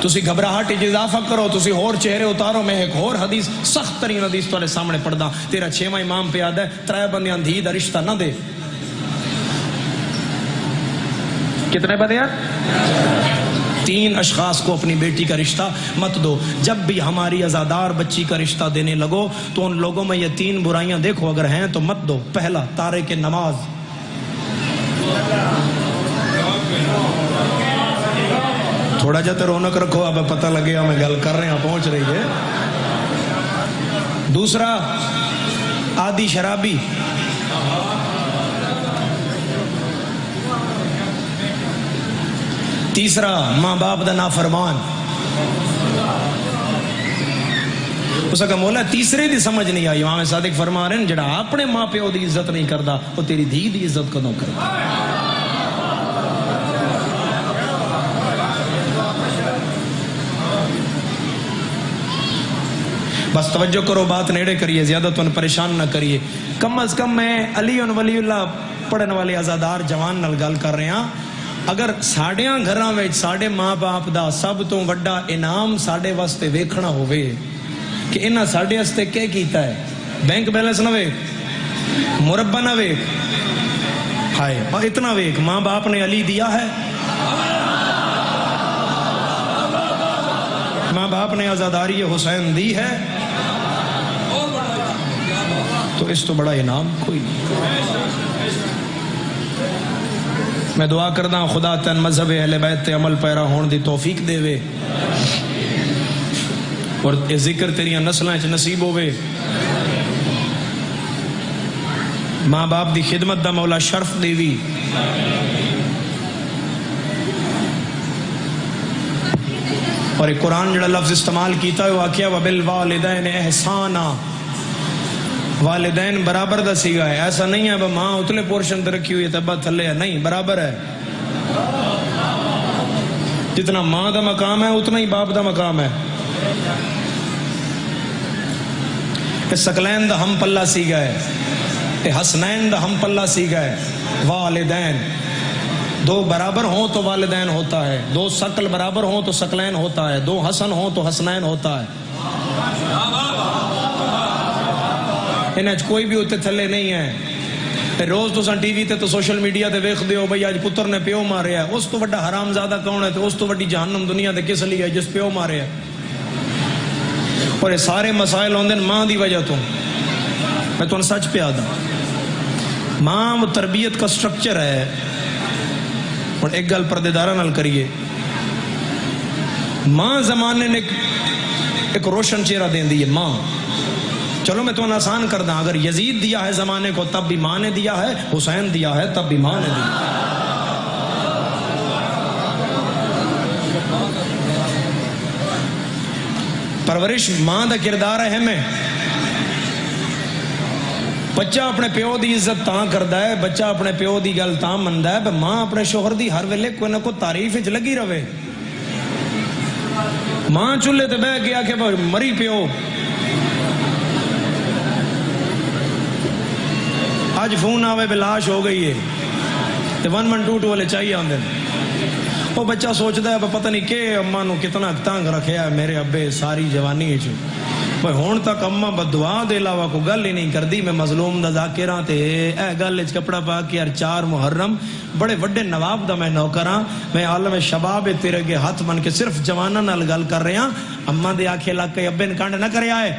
تسی گھبراہٹ اضافہ کرو, تسی اور چہرے اتارو. میں ایک اور حدیث سخت ترین حدیث تمہارے سامنے پڑھدا. تیرا 6واں امام پہ یاد ہے 3 بندیاں دھی دا رشتہ نہ دے. کتنے بندے ہیں؟ 3 اشخاص کو اپنی بیٹی کا رشتہ مت دو. جب بھی ہماری ازادار بچی کا رشتہ دینے لگو تو ان لوگوں میں یہ 3 برائیاں دیکھو, اگر ہیں تو مت دو. پہلا تارک نماز, تھوڑا جا تو رونق رکھو, اب پتہ لگے ہمیں گل کر رہے ہیں پہنچ رہی ہے. دوسرا عادی شرابی, تیسرا ماں باپ دا نافرمان. اس کا مولا تیسرے دی سمجھ نہیں آئی. امام صادق فرما رہے ہیں جڑا اپنے ماں پیو دی عزت نہیں کردا وہ تیری دھی دی عزت کدوں کردا. بس توجہ کرو, بات نیڑے کریے, زیادہ تو پریشان نہ کریے. کم از کم میں علی ولی اللہ پڑھن والے آزادار جوان نال گل کر رہے ہیں. اگر ساڈیاں گھراں وچ ساڈے ماں باپ دا سب تو وڈا انعام ساڈے واسطے ویکھنا ہوئے کہ انہاں ساڈے واسطے کیا کیتا ہے, بینک بیلنس نہ ویکھ, مربع نہ ویکھ, ہائے اور اتنا ویکھ ماں باپ نے علی دیا ہے, ماں باپ نے آزاداری حسین دی ہے, تو اس تو بڑا انعام کوئی نہیں. میں دعا کردا ہوں خدا تن مذہب اہل بیت تے عمل پیرا ہون دی توفیق دے وے اور اے ذکر تیریاں نسلاں وچ نصیب ہوے. ماں باپ دی خدمت دا مولا شرف دیوی. اور ایک قرآن جڑا لفظ استعمال کیتا ہے وہ آکھیا وبالوالدین احسانا, والدین برابر دا سیگا ہے. ایسا نہیں ہے ماں اتلے پورشن تے رکھی ہوئی ہے تبا تھلے ہے, نہیں, برابر ہے. جتنا ماں دا مقام ہے اتنا ہی باپ دا مقام ہے. سکلین دا ہم پلہ سیگا ہے, حسنین دا ہم پلہ سیگا ہے. والدین 2 برابر ہوں تو والدین ہوتا ہے, 2 سکل برابر ہوں تو سکلین ہوتا ہے, 2 حسن ہوں تو حسنین ہوتا ہے. انہیں کوئی بھی ہوتے تھلے نہیں ہے. روز تو ٹی وی تے تو سوشل میڈیا تے ویکھ دیو بھئی آج پتر نے پیو ماریا ہے, اس تو بڑا حرام زیادہ کون ہے, تو اس تو بڑی جہنم دنیا تے کس لیے ہے جس پیو ماریا ہے. اور یہ سارے مسائل ہوندے ماں دی وجہ تو. میں تو سچ پہ آدھا, ماں تربیت کا سٹرکچر ہے. اور ایک گل پردے دارہ نال کریے, ماں زمانے نے ایک روشن چہرہ دین دی ہے ماں. چلو میں تو آسان کر داں, اگر یزید دیا ہے زمانے کو تب بھی ماں نے دیا ہے, حسین دیا ہے تب بھی ماں نے دیا. پرورش ماں دا کردار اہم ہے. بچہ اپنے پیو دی عزت تاں کردا ہے، بچہ اپنے پیو دی گل تاں مندا ہے، ماں اپنے شوہر دی ہر ویلے کوئی نہ کوئی تعریف وچ لگی رہے. ماں چولہے تے بہ کے آکھے مری پیو، اج فون آوے بے لاش ہو گئی ہے تے 112 والے چاہیے آندے. وہ بچہ سوچدا ہے پتہ نہیں کہ اماں نو کتنا تنگ رکھیا ہے میرے ابے ساری جوانی وچ. بھئی ہون تک اماں بددعا دے علاوہ کوئی گل ہی نہیں کردی. میں مظلوم دا ذاکر ہاں تے اے گل وچ کپڑا پا کے 4 محرم بڑے وڈے نواب دا میں نوکر ہاں. میں عالم شباب تیرے اگے ہاتھ بن کے صرف جواناں نال گل کر رہا. اماں دے آکھے لگ کے ابے نکانڈ نہ کریا ہے.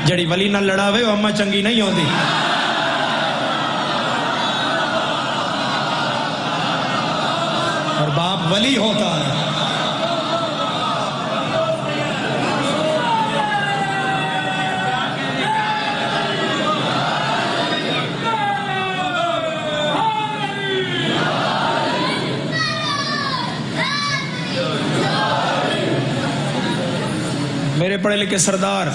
جڑی ولی نال لڑاوے وہ اماں چنگی نہیں ہوندی. اور باپ ولی ہوتا ہے. میرے پڑھے لکھے سردار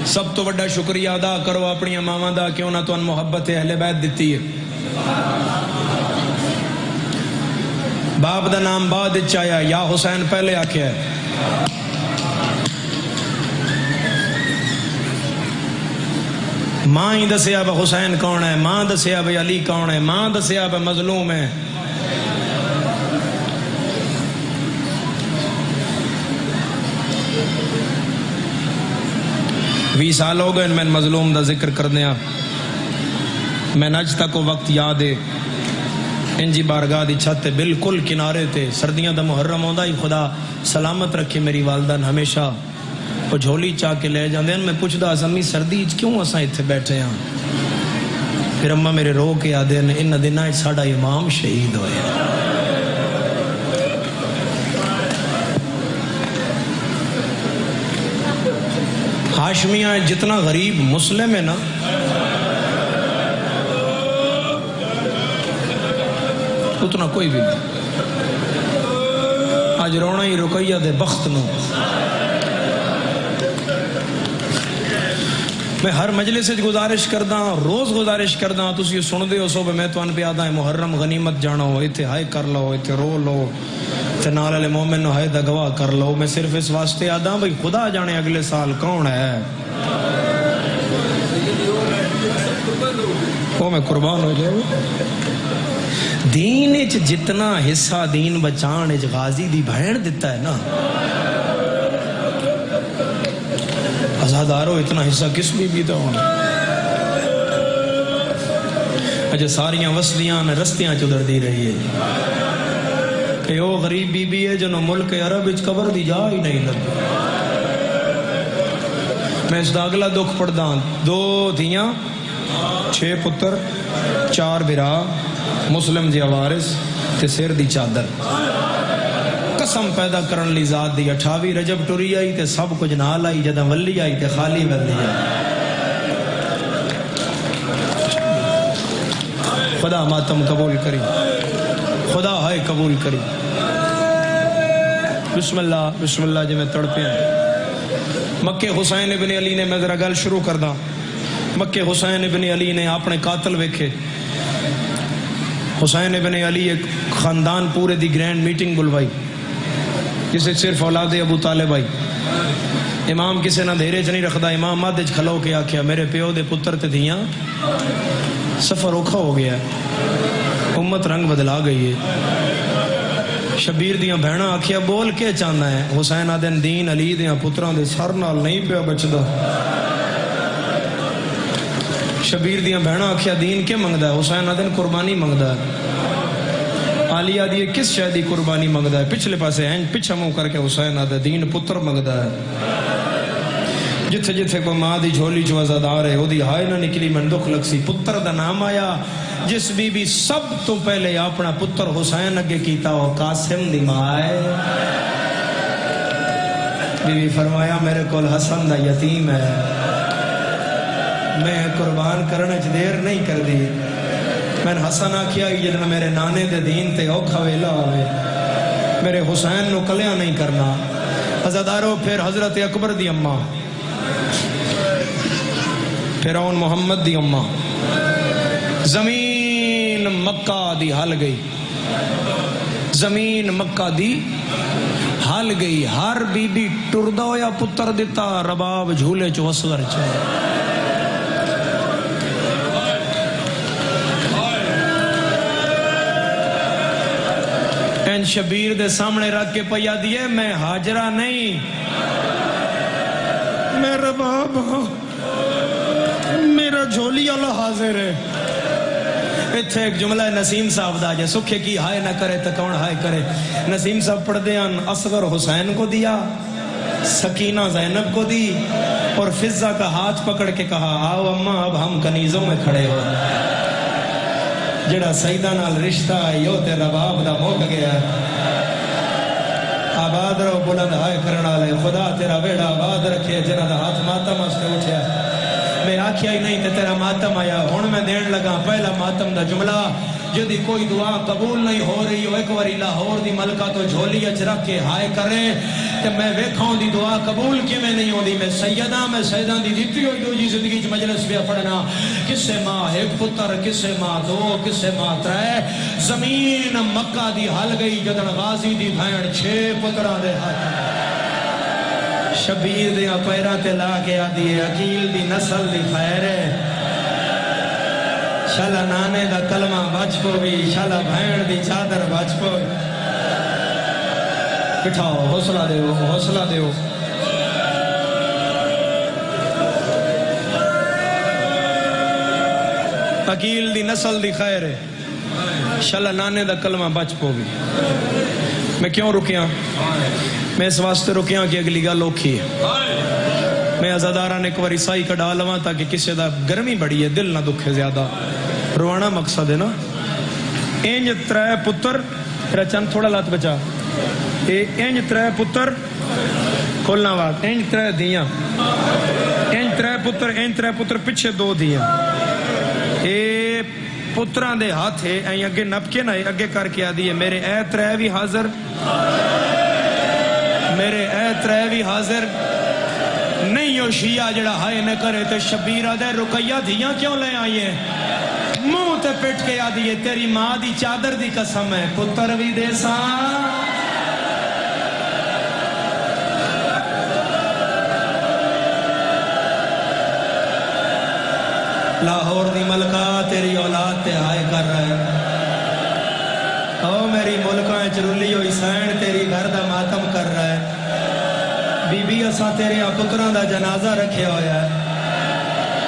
سب تو بڑا شکریہ ادا کرو اپنی ماواں دا کہ انہاں تانوں محبت اہل بیت دتی ہے. باپ دا نام بعد وچ آیا، یا حسین پہلے آکھیا ہے. ماں ہی دسیا بھائی حسین کون ہے، ماں دسیا بھائی علی کون ہے، ماں دسیا بھائی مظلوم ہے. وی سال ہو گئے میں مظلوم دا ذکر کر دیا. میں اج تک وہ وقت یاد ہے انجی بارگاہ دی چھت بالکل کنارے تے سردیاں دا محرم ہوندا ہی خدا سلامت رکھے میری والدہ ہمیشہ وہ جھولی چاہ کے لے جاندے ہیں. میں پوچھدا امی سردی کیوں اساں اتنے بیٹھے ہاں؟ پھر اماں میرے رو کے آدھے نے ان دنوں ساڈا امام شہید ہوئے. ہاشمیاں جتنا غریب مسلم ہے نا اتنا کوئی بھی نہیں. آج رونا ہی رقیہ دے بخت نو. میں ہر مجلس سے گزارش کردا روز گزارش کردا تسی سن دے ہو صبح میں تانوں پہ آدا ہے محرم غنیمت جانو ایتھے ہائے کر لو ایتھے رو لو تے نال والے مومن نو ہائے دا گواہ کر لو. میں صرف اس واسطے آدا بھئی خدا جانے اگلے سال کون ہے. وہ میں قربان ہو جائے. دین اچ جتنا حصہ دین بچان اچ غازی دی بھین دیتا ہے نا ازادارو اتنا حصہ کس بی بی دا ہونا. اجے ساریاں وسلیاں نے رستیاں چدر دی رہی ہے کہ وہ غریب بی بی ہے جنہوں ملک عرب اچ قبر دی جا ہی نہیں لگی. میں اس دا اگلا دکھ پڑھدا 2 دھیاں 6 پتر 4 بھرا مسلم دی وارث تے سر دی چادر. قسم پیدا کرن لی ذات دی 28 رجب ٹری آئی تے سب کچھ نال آئی جدہ ولی آئی تے خالی ولی آئی. خدا ماتم قبول کری، خدا ہائے قبول کری. بسم اللہ جی میں تڑپے ہیں. مکہ حسین ابن علی نے میں ذرا گل شروع کردہ. مکہ حسین ابن علی نے اپنے قاتل ویکھے. حسین ابن علی ایک خاندان پورے دی گرینڈ میٹنگ بلوائی جسے صرف اولاد ابو طالب آئی. امام کسے نہ دھیرے چ نہیں رکھدا. امام مادھ چ کھلو کے آکھیا میرے پیو دے پتر تے دھیاں سفر اوکھا ہو گیا ہے، امت رنگ بدلا گئی ہے. شبیر دیاں بہناں آکھیا بول کے چاہنا ہے. حسین آدن دین علی دیاں پتراں دے سر نال نہیں پیا بچدا. شبیر دیاں بہناں آکھیا دین کے منگدا ہے. حسین آدن قربانی منگدا ہے. عالیہ دی کس شے دی قربانی منگدا ہے؟ پچھلے پاسے ہیں پچھا منہ کر کے حسین آدھا دین پتر منگدا ہے. جتھے جتھے کوئی ماں دی جھولی چ وزادار ہے او دی ہائے نہ نکلی من دکھ لگ سی. پتر دا نام آیا جس بی بی سب تو پہلے اپنا پتر حسین اگے کیتا وہ قاسم دی ماں ہے. بی بی فرمایا میرے کول حسن دا یتیم ہے، میں قربان کرنے چ دیر نہیں کر دی. میں نے حسن آکھیا جدنا میرے نانے دے دین تے اوکھا ویلا ہوئے میرے حسین نو کلیاں نہیں کرنا عزادارو پھر حضرت اکبر دی اماں فرعون محمد دی اماں زمین مکہ دی ہل گئی زمین مکہ دی ہل گئی ہر بی بی ٹردہ ہویا پتر دیتا رباب جھولے چو وصغر چاہے این شبیر دے سامنے رکھ کے پیا دیئے میں حاجرہ نہیں میں رباب ہوں میرا جھولی اللہ حاضر ہے اتھے ایک جملہ ہے نسیم صاحب دا جائے سکھے کی ہائے نہ کرے تو کون ہائے کرے نسیم صاحب پڑھ دے ان اصغر حسین کو دیا سکینہ زینب کو دی اور فضہ کا ہاتھ پکڑ کے کہا آؤ اماں اب ہم کنیزوں میں کھڑے ہو جڑا سیدہ نال رشتہ یو تے رباب دا موک گیا آباد رو بلند ہائے کرنا لے خدا تیرا بیڑا آباد رکھے جنہ دا ہاتھ ماتم اس کے اٹھیا میں آکھیا ہی نہیں تے تیرا ماتم آیا ہون میں دین لگا پہلا ماتم دا جملہ جدی کوئی دعا قبول نہیں ہو رہی ہو ایک واری لاہور دی ملکہ تو جھولی اچ رکھ کے ہائے کرے تے میں ویکھاں دی دعا قبول کی میں نہیں ہوندی میں سیدہ دی دیتی ہوئی دو جی زندگی چ مجلس پہ پڑھنا کسے ماں ایک پتر کسے ماں دو کسے ماں ترے زمین مکہ دی ہل گئی جدن غازی دی بھین 6 پتراں دے ہاتھ شبیر دیا پیرہ تے لا کے آدھی ہے عقیل دی نسل دی خیر ہے شالا نانے دا کلمہ بچ پو بھی شالا بھین دی چادر بچ پو بٹھاؤ حوصلہ دیو حوصلہ دیو عقیل دی نسل دی خیر ہے شالا نانے دا کلمہ بچ پو بھی میں کیوں رکیاں میں اس واسطے رکیاں کہ اگلی گل اوکھی ہے میں ازادارہ نے ایک بار عیسائی کا ڈالواں تاکہ کسی دا گرمی بڑی ہے دل نہ دکھے زیادہ روانا مقصد ہے نا اینج 3 پتر تیرا چند تھوڑا لات بچا اینج 3 پتر کھولنا بات اینج 3 دیاں اینج 3 پتر پچھے 2 دیاں اے پتران دے ہاتھ ہے این اگے نپ کے نہ اگے کر کے آدھی ہے میرے اے 3 بھی حاضر میرے اے 3 بھی حاضر نہیں یو شیعہ جڑا ہائے نہ کرے تے شبیرہ دے رقیہ دھیاں کیوں لے آئیے منہ تے پیٹ کے آدھی ہے تیری ماں دی چادر دی قسم ہے پتر بھی دے سا لاہور دی ملکہ تیری اولاد تے ہائے کر رہے او میری ملکہ چرلی ہوئی سین تیری گھر دا ماتم کر رہا ہے بی بی اساں تیرے پتران دا جنازہ رکھیا ہویا ہے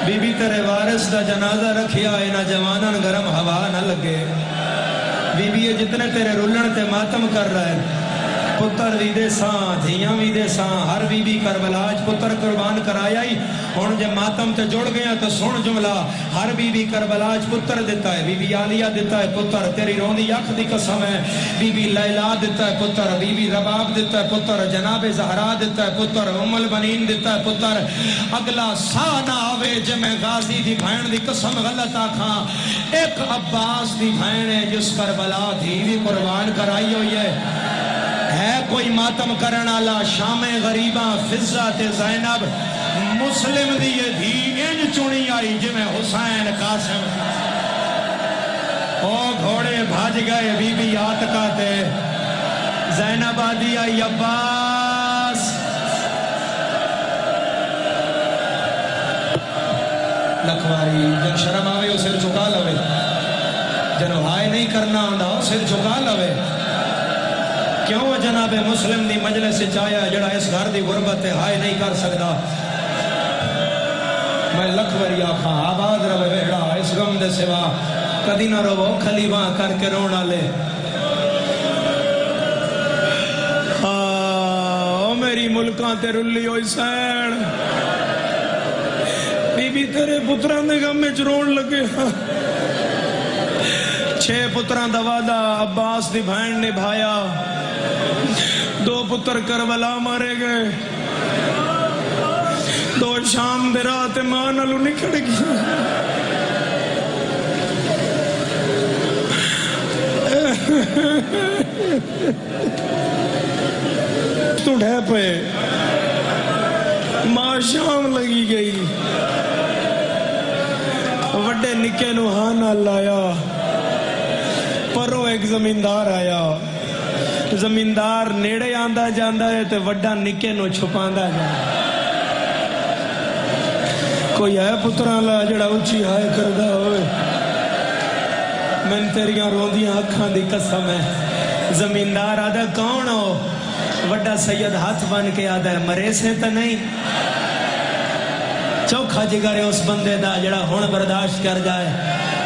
بی بی تیرے وارث دا جنازہ رکھیا ہے نہ جوانان گرم ہوا نہ لگے بی بی جتنے تیرے رولن تے ماتم کر رہا ہے پتر بھی دے ساں دھیاں بھی دے ساں ہر بی بی کربلاج پتر قربان کرایا ہی ہون جب ماتم تے جڑ گیا تو سن جملہ ہر بی بی کربلاج پتر دیتا ہے بی بی عالیہ دیتا ہے پتر تیری روندی اکھ دی قسم ہے بی بی لیلا دیتا ہے پتر بی بی رباب دیتا ہے پتر جناب زہرا دیتا ہے پتر ام البنین دیتا ہے پتر اگلا سا نہ آوے جے میں غازی دی بھین دی قسم غلط آکھاں ایک عباس دی بھین ہے جس کربلا دھی بھی قربان کرائی ہوئی ہے کوئی ماتم کرنالا شام غریباں فضہ تے زینب مسلم دی یہ دھی انج چونی آئی جی میں حسین قاسم او گھوڑے بھاج گئے بی بی آتکا تے زینب آدھی آئی عباس لکھواری جن شرم آوے اسے چکا لوے جنو ہائے نہیں کرنا ہوندا اسے چکا لوے کیوں جناب مسلم دی مجلس سے چاہیا جڑا اس گھر دی غربت ہائے نہیں کر سکتا میں لکھ وری آخاں آباد رو ویڑا اس غم دے سوا کدی نہ رو کھلیواں کر کے رونا لے او میری ملکاں تے رلی ہوئی سین بی بی تیرے پتران دے غم میں رون لگے 6 پتران دا وعدہ عباس دی بھین نے بھایا 2 پتر کربلا مارے گئے 2 شام دے رات ماں نالو نکڑ گیا اٹھ تو ڈھے پے ماں شام لگی گئی وڈے نکے نو ہاں نہ لایا پروں ایک زمیندار آیا زمیندار نیڑے آندا جاندا ہے تے وڈا نکے نو چھپاندا جاندا کوئی ہے پتراں لا جڑا اچھی ہائے کردا ہوئے میں تیریاں روندیاں اکھاں دی قسم ہے زمیندار آدھا کون ہو وڈا سید ہاتھ بن کے آدھا مرے سے تا نہیں چوکھا جگر ہے اس بندے دا جڑا ہون برداشت کر جائے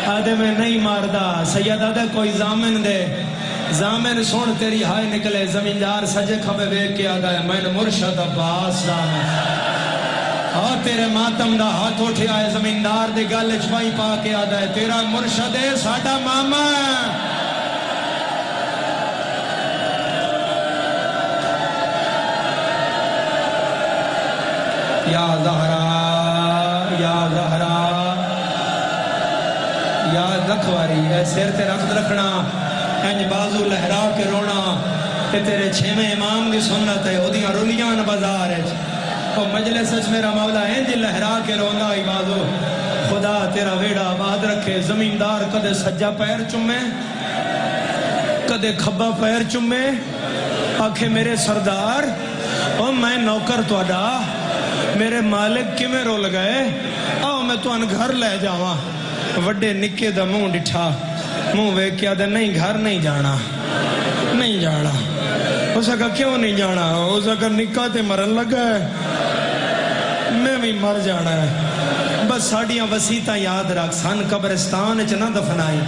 آدھے میں نہیں ماردا سید آدھا کوئی زامن دے زامن سن تیری ہائے نکلے زمیندار سجے کھبے بیک کے آدھا ہے میں مرشد عباس زامن تیرے ماتم دا ہاتھ اٹھے آئے زمیندار دے گل چپائی پا کے آدھا ہے تیرا مرشد ہے ساڈا ماما یا زہرا یا زہرا یا رکھواری اے سیر تے رکھ رکھنا انج بازو لہرا کے رونا کہ تیرے چھویں امام دی سنت ہے اودیاں رلیاں بازار ہے اور مجلس اچ میرا مولا انج لہرا کے روندا ای بازو خدا تیرا ویڑا آباد رکھے زمیندار کدے سجا پیر چومے کدے کھبا پیر چومے آکھے میرے سردار او میں نوکر تواڈا میرے مالک کیویں رول گئے آؤ میں تو ان گھر لے جاواں وڈے نکے دا منہ ڈٹھا منہ ویکھ کے آدھے نہیں گھر نہیں جانا نہیں جانا اس کہا کیوں نہیں جانا اس کہا نکاح تے مرن لگا ہے میں بھی مر جانا ہے بس ساڑیاں وسیطہ یاد رکھ سن قبرستان اچ نہ دفنائی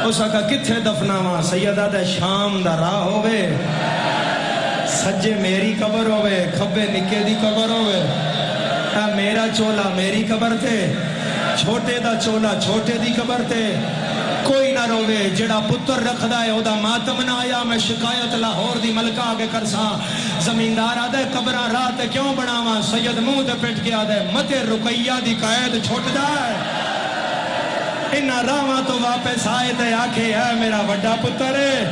اس کہا کتھے دفناواں سیدہ دے شام دا راہ ہوئے سجے میری قبر ہوئے کھبے نکے دی قبر ہوئے میرا چولا میری قبر تے چھوٹے دا چولا چھوٹے دی قبر تے کوئی نہ روے جڑا پتر رکھ دا ہے او دا ماتم نہ آیا میں شکایت لاہور دی ملکہ آگے کرساں زمیندار آدھے قبرہ رات کیوں بناواں سید منہ دے پٹ کے آدھے متے رقیہ دی قائد چھوٹ دا ہے انہا راواں تو واپس آئے تے آکھے ہے میرا وڈا پتر ہے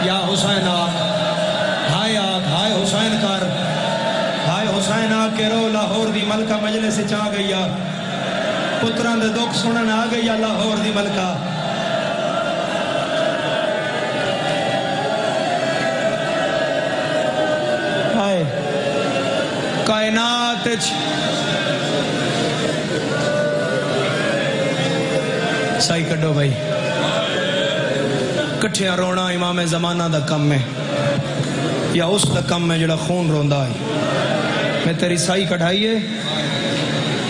یا حسین آگ ہائے حسین کر ہائے حسین آگ کے رو لاہور دی ملکہ مجلس چاہ گیا پتران دے دکھ سنن آ گیا لاہور دی ملکہ ہائے کائنات سائی کڈو بھائی کٹھیاں رونا امام زمانہ دا کم ہے یا اس دا کم ہے جڑا خون روندا ہے میں تیری سائی کڑھائیے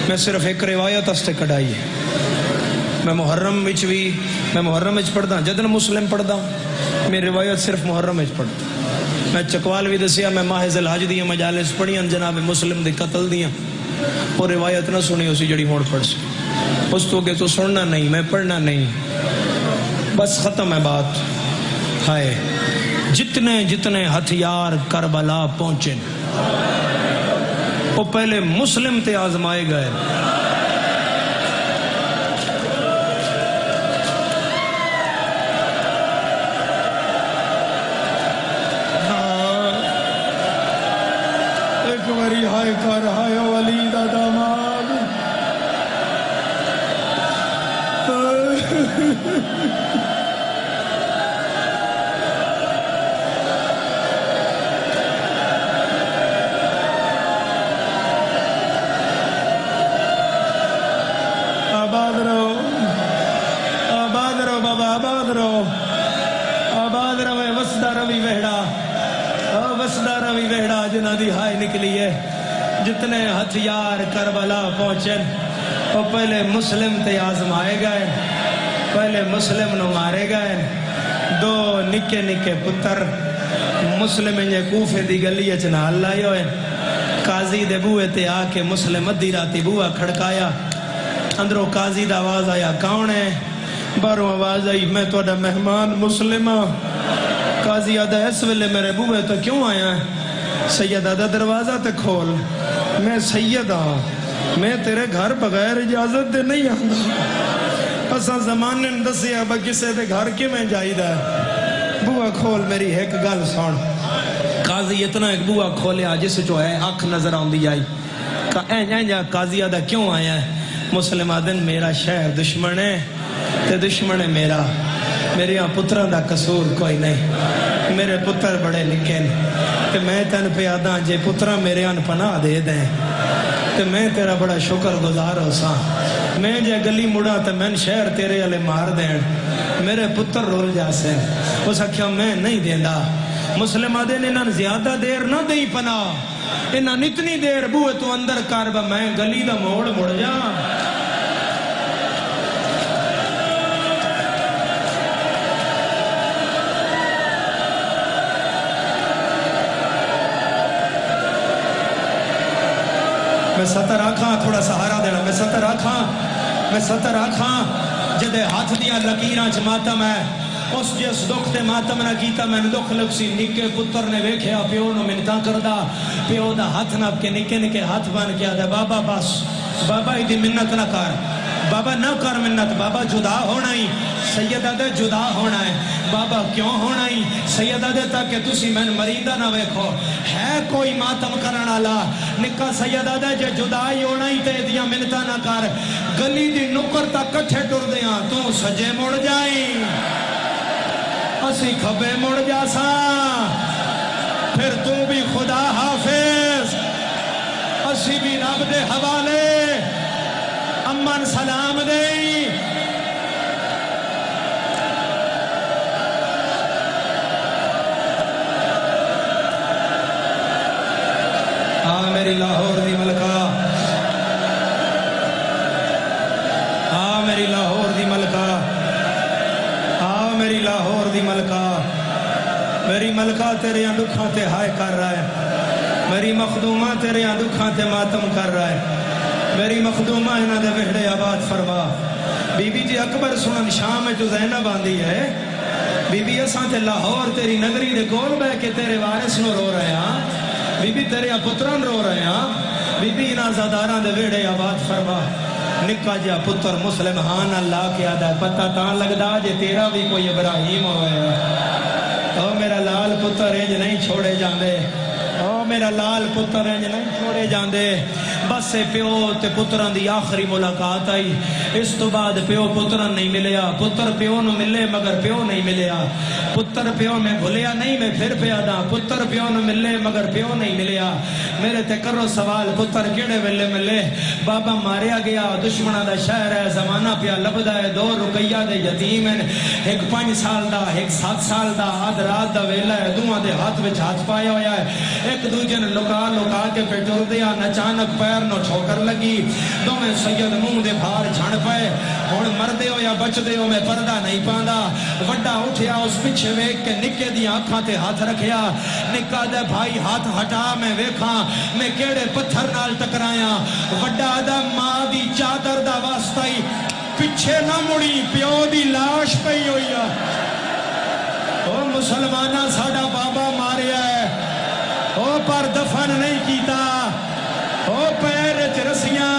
میں صرف ایک روایت استے کڑھائیے میں محرم وچ بھی میں محرم وچ پڑھدا جدن مسلم پڑھدا میں روایت صرف محرم وچ پڑھدا میں چکوال بھی دسیا میں ماہ ذی الحج دیاں مجالس پڑھیاں جناب مسلم دے قتل دیاں اور روایت نہ سنی اسی جڑی ہون پڑھ سی اس تو کہ تو سننا نہیں میں پڑھنا نہیں بس ختم ہے بات ہائے جتنے جتنے ہتھیار کربلا پہنچے وہ پہلے مسلم تے آزمائے گئے ایک باری ہائے کر ہائے ولی دا داماد آباد رو وسدہ روی ویڑا جنہ دی ہائے نکلی ہے جتنے ہتھیار کربلا پہنچن وہ پہلے مسلم تے آزمائے گئے پہلے مسلم نو مارے گئے دو نکے نکے پتر مسلم انجے کوفے دی گلی اچنا اللہ ہوئے قاضی دے بوئے تے آ کے مسلم ادھی راتی بوئے کھڑکایا اندروں قاضی دا آواز آیا کون ہے باروں آواز آئی میں تو مہمان مسلمہ قاضی آدھا اس ویلے میرے بوئے تو کیوں آیا ہے سید آدھا دروازہ تے کھول میں سید ہاں میں تیرے گھر بغیر اجازت دے نہیں آندا اساں زمانے نے دسیا با کسے دے گھر کی میں جائیدہ ہے بوا کھول میری ایک گل سن قاضی اتنا ایک بوا کھولیا جس جو ہے آنکھ نظر آن دی آئی کہا قاضی آدھا کیوں آیا ہے مسلم آدن میرا شہر دشمن ہے تے دشمن ہے میرے یہاں پتران دا قصور کوئی نہیں میرے پتر بڑے نکے تے میں تین پیاداں جے پتران میرے آن پناہ دے دیں تے میں تیرا بڑا شکر گزار ہو سا میں جے گلی مڑا تے میں شہر تیرے علی مار دین میرے پتر رول جاسے اس اکھیا میں نہیں دیندہ مسلم آدھے نے انہاں زیادہ دیر نہ دیں پناہ انہاں اتنی دیر بوئے تو اندر کار با میں گلی دا موڑ مڑ جا میں ستر آکھاں تھوڑا سہارا دینا میں ستر آکھاں جدے ہاتھ دیا لکیراں چ ماتم ہے اس جس دکھ تے ماتم نہ کیتا میں نے دکھ لگ سی نکے پتر نے ویکھیا پیو نو منتاں کردہ پیو دا ہاتھ ناب کے نکے ہاتھ بان کیا دے بابا بس بابا ہی دی منت نہ کر بابا نہ کر منت بابا جدا ہونا ہی سیدہ دے جدا ہونا ہے بابا کیوں ہونا ہی سیدہ دے تاکہ تسی میں مریدہ نہ ویکھو ہے کوئی ماتم کرنا اللہ نکا سیدہ دے جے جدائی ہونا ہی تے دیا منتہ نہ کر گلی دی نکر تا کٹھے ٹر دیاں تو سجے مڑ جائیں اسی کھبے مڑ جاسا پھر تو بھی خدا حافظ اسی بھی رب دے حوالے امن سلام دے میری لاہور دی ملکہ میری لاہور دی ملکہ میری لاہور دی ملکہ میری ملکہ تیرے یہاں دکھاں تے ہائے کر رہا ہے میری مخدومہ تیرے یہاں دکھاں تے ماتم کر رہا ہے میری مخدومہ انہاں دے وحڑے آباد فرما بی بی جی اکبر سنن شام میں جو زینب آندی ہے بی بی اساں تے لاہور تیری نگری دے کول بے کے تیرے وارث نو رو رہے ہیں بی بی تیرے پتران رو رہے ہیں بی بی انہاں زاداراں دے وحڑے آباد فرما نکا جا پتر مسلم ہان اللہ کے آدھا پتہ تاں لگدا جے تیرا بھی کوئی ابراہیم ہوئے او میرا لال پتر انج نہیں چھوڑے جاندے او میرا لال پتر انج نہیں چھوڑے جاندے بس پیو تے پتران دی آخری ملاقات آئی اس تو بعد پیو پتران نہیں ملیا پتر پیو نو ملے مگر پیو نہیں ملیا پتر پیو میں بھولیا نہیں میں پھر پیادا پتر پیو نو ملے مگر پیو نہیں ملیا میرے تے کرو سوال پتر کیڑے ویلے ملے بابا ماریا گیا دشمنہ دا شہر ہے زمانہ پیا لبدا ہے 2 رقیہ دے یتیم ہیں ایک 5 سال دا ایک 7 سال دا آدھ رات دا ویلا ہے دوہاں دے ہاتھ وچ ہاتھ پایا ہویا ہے ایک دوجے نے لکا کے پیٹور دیا اچانک پیر نو ٹھوکر لگی دوویں سید منہ دے بھار جھڑ پئے ہن مردے ہو یا بچدے ہو میں پردہ نہیں پاندا وڈا اٹھیا اس پیچھے ویکھ کے نکے دی آنکھاں تے ہاتھ رکھیا نکا دے بھائی ہاتھ ہٹا میں ویکھاں میں کیڑے پتھر نال ٹکرایا وڈا دا ماں دی چادر دا واسطہ ہی پیچھے نہ مڑی پیو دی لاش پئی ہوئی ہے او مسلمانہ ساڈا بابا ماریا ہے او پر دفن نہیں کیتا او پیر وچ رسیاں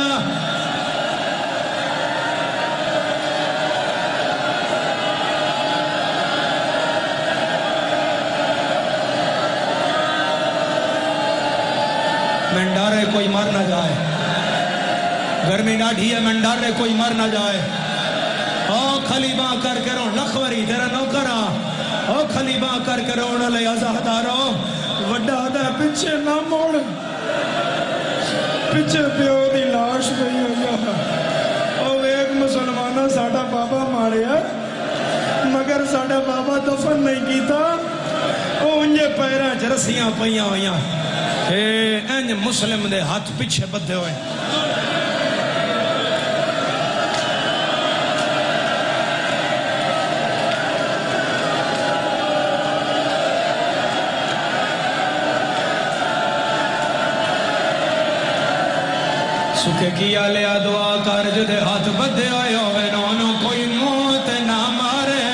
میں ڈر رہے کوئی مر نہ جائے گرمی ڈاڑھی ہے میں ڈر رہے کوئی مر نہ جائے او خلیبہ کر کے رو لکھوری تیرا نوکرا او خلیبہ کر کے روڑ لے آزادارو وڈا دا پیچھے نہ موڑ پیچھے پیو دی لاش گئی ہوئی او ایک مسلمانہ ساڑا بابا ماریا مگر ساڑا بابا دفن نہیں کیتا او انجے پیرہ جرسیاں پئیاں ہویاں این مسلم دے ہاتھ پیچھے بدھے ہوئے سکے کیا لیا دعا کر جدے ہاتھ بدھے ہوئے ہوئے نونو کوئی موت نہ مارے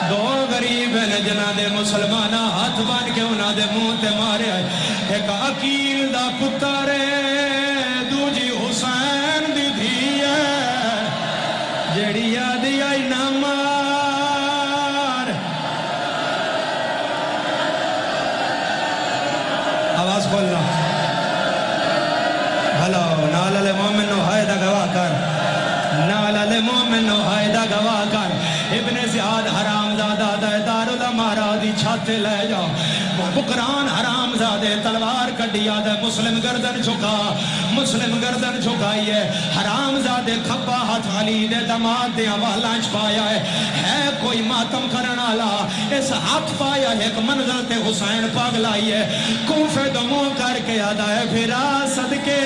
2 غریب ہیں جنہ دے مسلمانہ ہاتھ بان کے انہ دے منہ تے مارے ایک عقیل دا پتر ہے مینو ہائدہ گواہ کر ابن زیاد حرام زادہ دارالعمارہ دی چھت لے جاؤ بکران حرام زادے تلوار کڈیا دے مسلم گردن جھکا مسلم گردن جھکائی ہے حرام زادے کھبا ہاتھ علی دے دماد دے والانچ پایا ہے کوئی ماتم کرن والا اس ہاتھ پایا ہے ایک منظر تے حسین پاگلائی ہے کوفے دمو کر کے آدھا ہے پھرا صدقے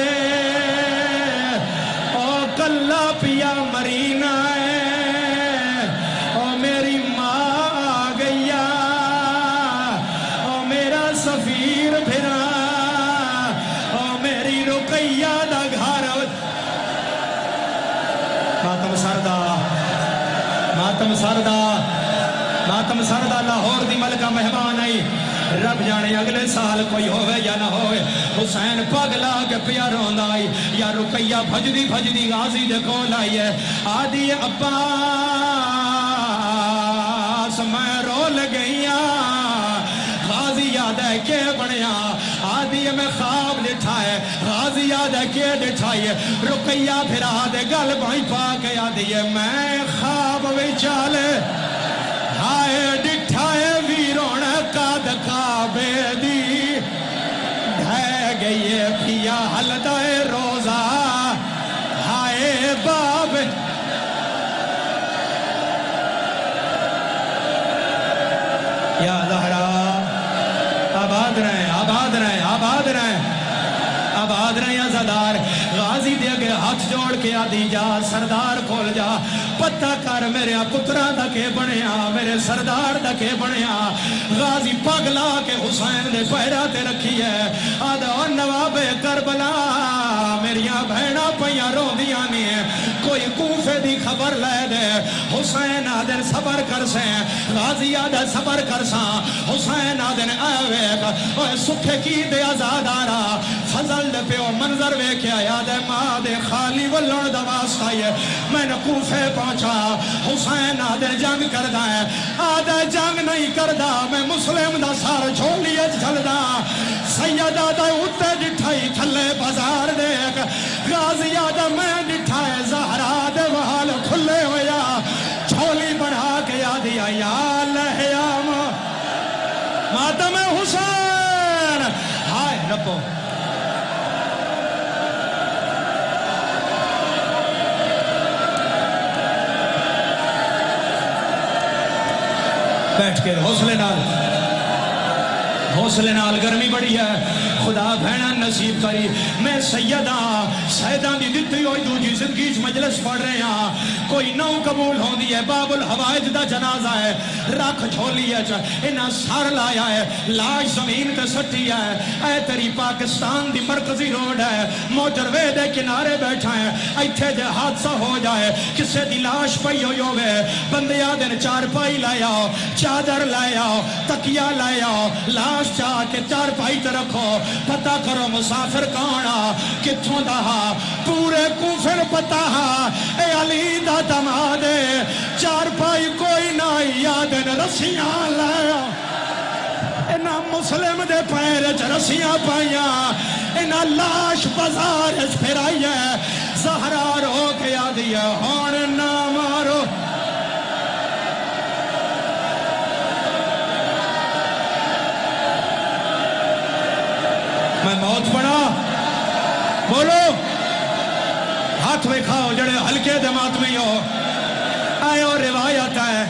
او کلا پیا مرینا ہے او میری ماں آ گیا او میرا سفیر پھرا او میری رقیہ دا گھر ماتم سردہ ماتم سردہ ماتم سردہ لاہور دی ملکہ مہمان آئی رب جانے اگلے سال کوئی ہوئے یا نہ ہوئے حسین پاگلا کے پیا روند آئی یا رقیہ بھجدی غازی دے کول آئی ہے آدھی عباس میں رول گئیاں غازی یاد ہے کہ بڑھیا آدھی میں خواب لٹھا ہے غازی یاد ہے کہ لٹھائی ہے رقیہ پھر آدھے گل بھائی پا کے آدھی ہے میں خواب وچالے ہائے ڈٹھائے ویرون قد کعبے دی ڈھے گئیے پھیا حلدائے روزہ ہائے باب یا زہرا آباد رہیں آباد رہیں آباد رہیں آباد رہیں عزادار غازی دے گئے ہاتھ جوڑ کے آدھی جا سردار کھول جا پتہ کر میرے پترہ دکے بنیا میرے سردار دکے بنیا غازی پاگلا کے حسین دے پیرہ تے رکھی ہے آدھا نواب کربلا میریاں بہنہ پیاں رو دیا نہیں کوئی کوفے دی خبر لے دے حسین آدھن صبر کر سیں غازی آدھا صبر کر ساں حسین آدھن آویک اوہ سکھے کی دے آزادارا فضل دے پیو منظر وے کیا یاد ہے ماں دے خالی واللون دواست آئی ہے میں نے کوفے پہنچا حسین آدھے جنگ کردہ ہے آدھے جنگ نہیں کردہ میں مسلم دا سار چھوڑی اچ جھلدہ سید آدھے اتے ڈٹھائی تھلے بازار دیکھ غازی آدھے میں ڈٹھائے زہرا دے وحال کھلے ہویا چھولی بڑھا کے آدھی یا لہیام ماتم حسین ہائے ربو بیٹھ کے حوصلے نال گرمی بڑی ہے خدا بہنہ نصیب کری میں سیدہ دی دیتی ہوئی دوجی زندگی مجلس پڑھ رہے ہیں کوئی نو قبول ہوں دی ہے باب الحوائج دا جنازہ ہے رکھ چھولی ہے انہاں سار لایا ہے لاش زمین تے سٹی ہے اے تیری پاکستان دی مرکزی روڈ ہے موٹر وے دے کنارے بیٹھا ہے ایتھے جے حادثہ ہو جائے کسے دی لاش پئی ہوئی ہوئے بندیاں دن چار پائی لایا چادر لایا تکیہ لایا لاش چاہ کے چار پائی تے رکھو پتہ کرو مسافر کانا کتھوں دہا پورے کوفر پتہ اے علی دا دمادے چار پائی کوئی نہ یادن رسیاں لایا اینا مسلم دے پیرچ رسیاں پائیاں اینا لاش بازارچ پھرائی ہے زہرا رو کے آدھی ہے ہون نہ مارو میں موت پڑا بولو ہاتھ میں کھاؤ جڑے ہلکے دمات میں ہو آئے اور روایت ہے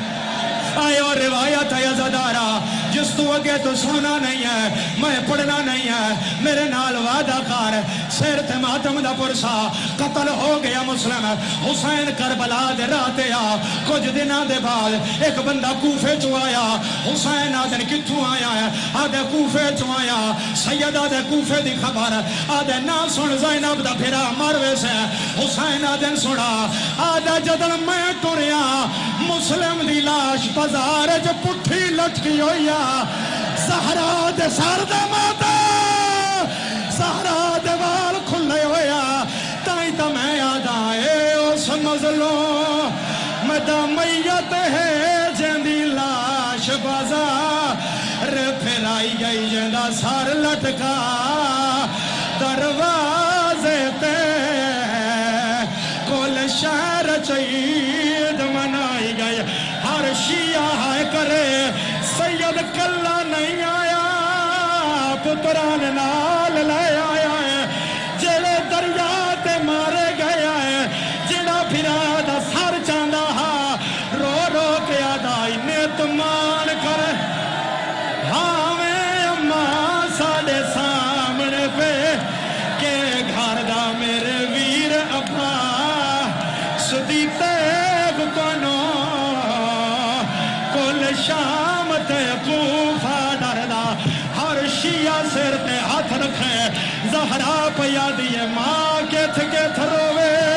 عزادارہ جس تو اگے تو سننا نہیں ہے میں پڑھنا نہیں ہے میرے نال وعدہ کار سیر تے ماتم دا پرسا قتل ہو گیا مسلم حسین کربلا دے راتے آ کچھ دنہ دے بعد ایک بندہ کوفے چو آیا حسین آدھن کتھوں آیا ہے آدھے کوفے چو آیا سید آدھے کوفے دی خبر آدھے نا سن زینب دا پھرا مروے سے حسین آدھن سنا آدھے جدن میں ٹوریا مسلم دی لاش بازار جو پٹھی لٹکی ہوئی زہرا دے سار دے ماتا زہرا دے وال کھلے ہویا تائیں تا میں یاد آئے اس مظلوم میں دا میت ہے جندی لاش بازار پھر آئی گئی جندہ سار لٹکا دروازے تے کل شہر چاہیے قرآن نال لے آیا ہے جڑے دریا تے مارے گیا ہے جڑا پھرا دا سر چاہندا ہا رو رو کے آدا انہیں تمان کر ہاں میں اماں ساڑے سامنے پہ کہ گھر دا میرے ویر ابا سدی تیغ کنو کل شام تے کوفہ ڈردا ہر شیعہ سر تے ہاتھ رکھے زہرا پیا دیے ماں کیتھ کیتھ روے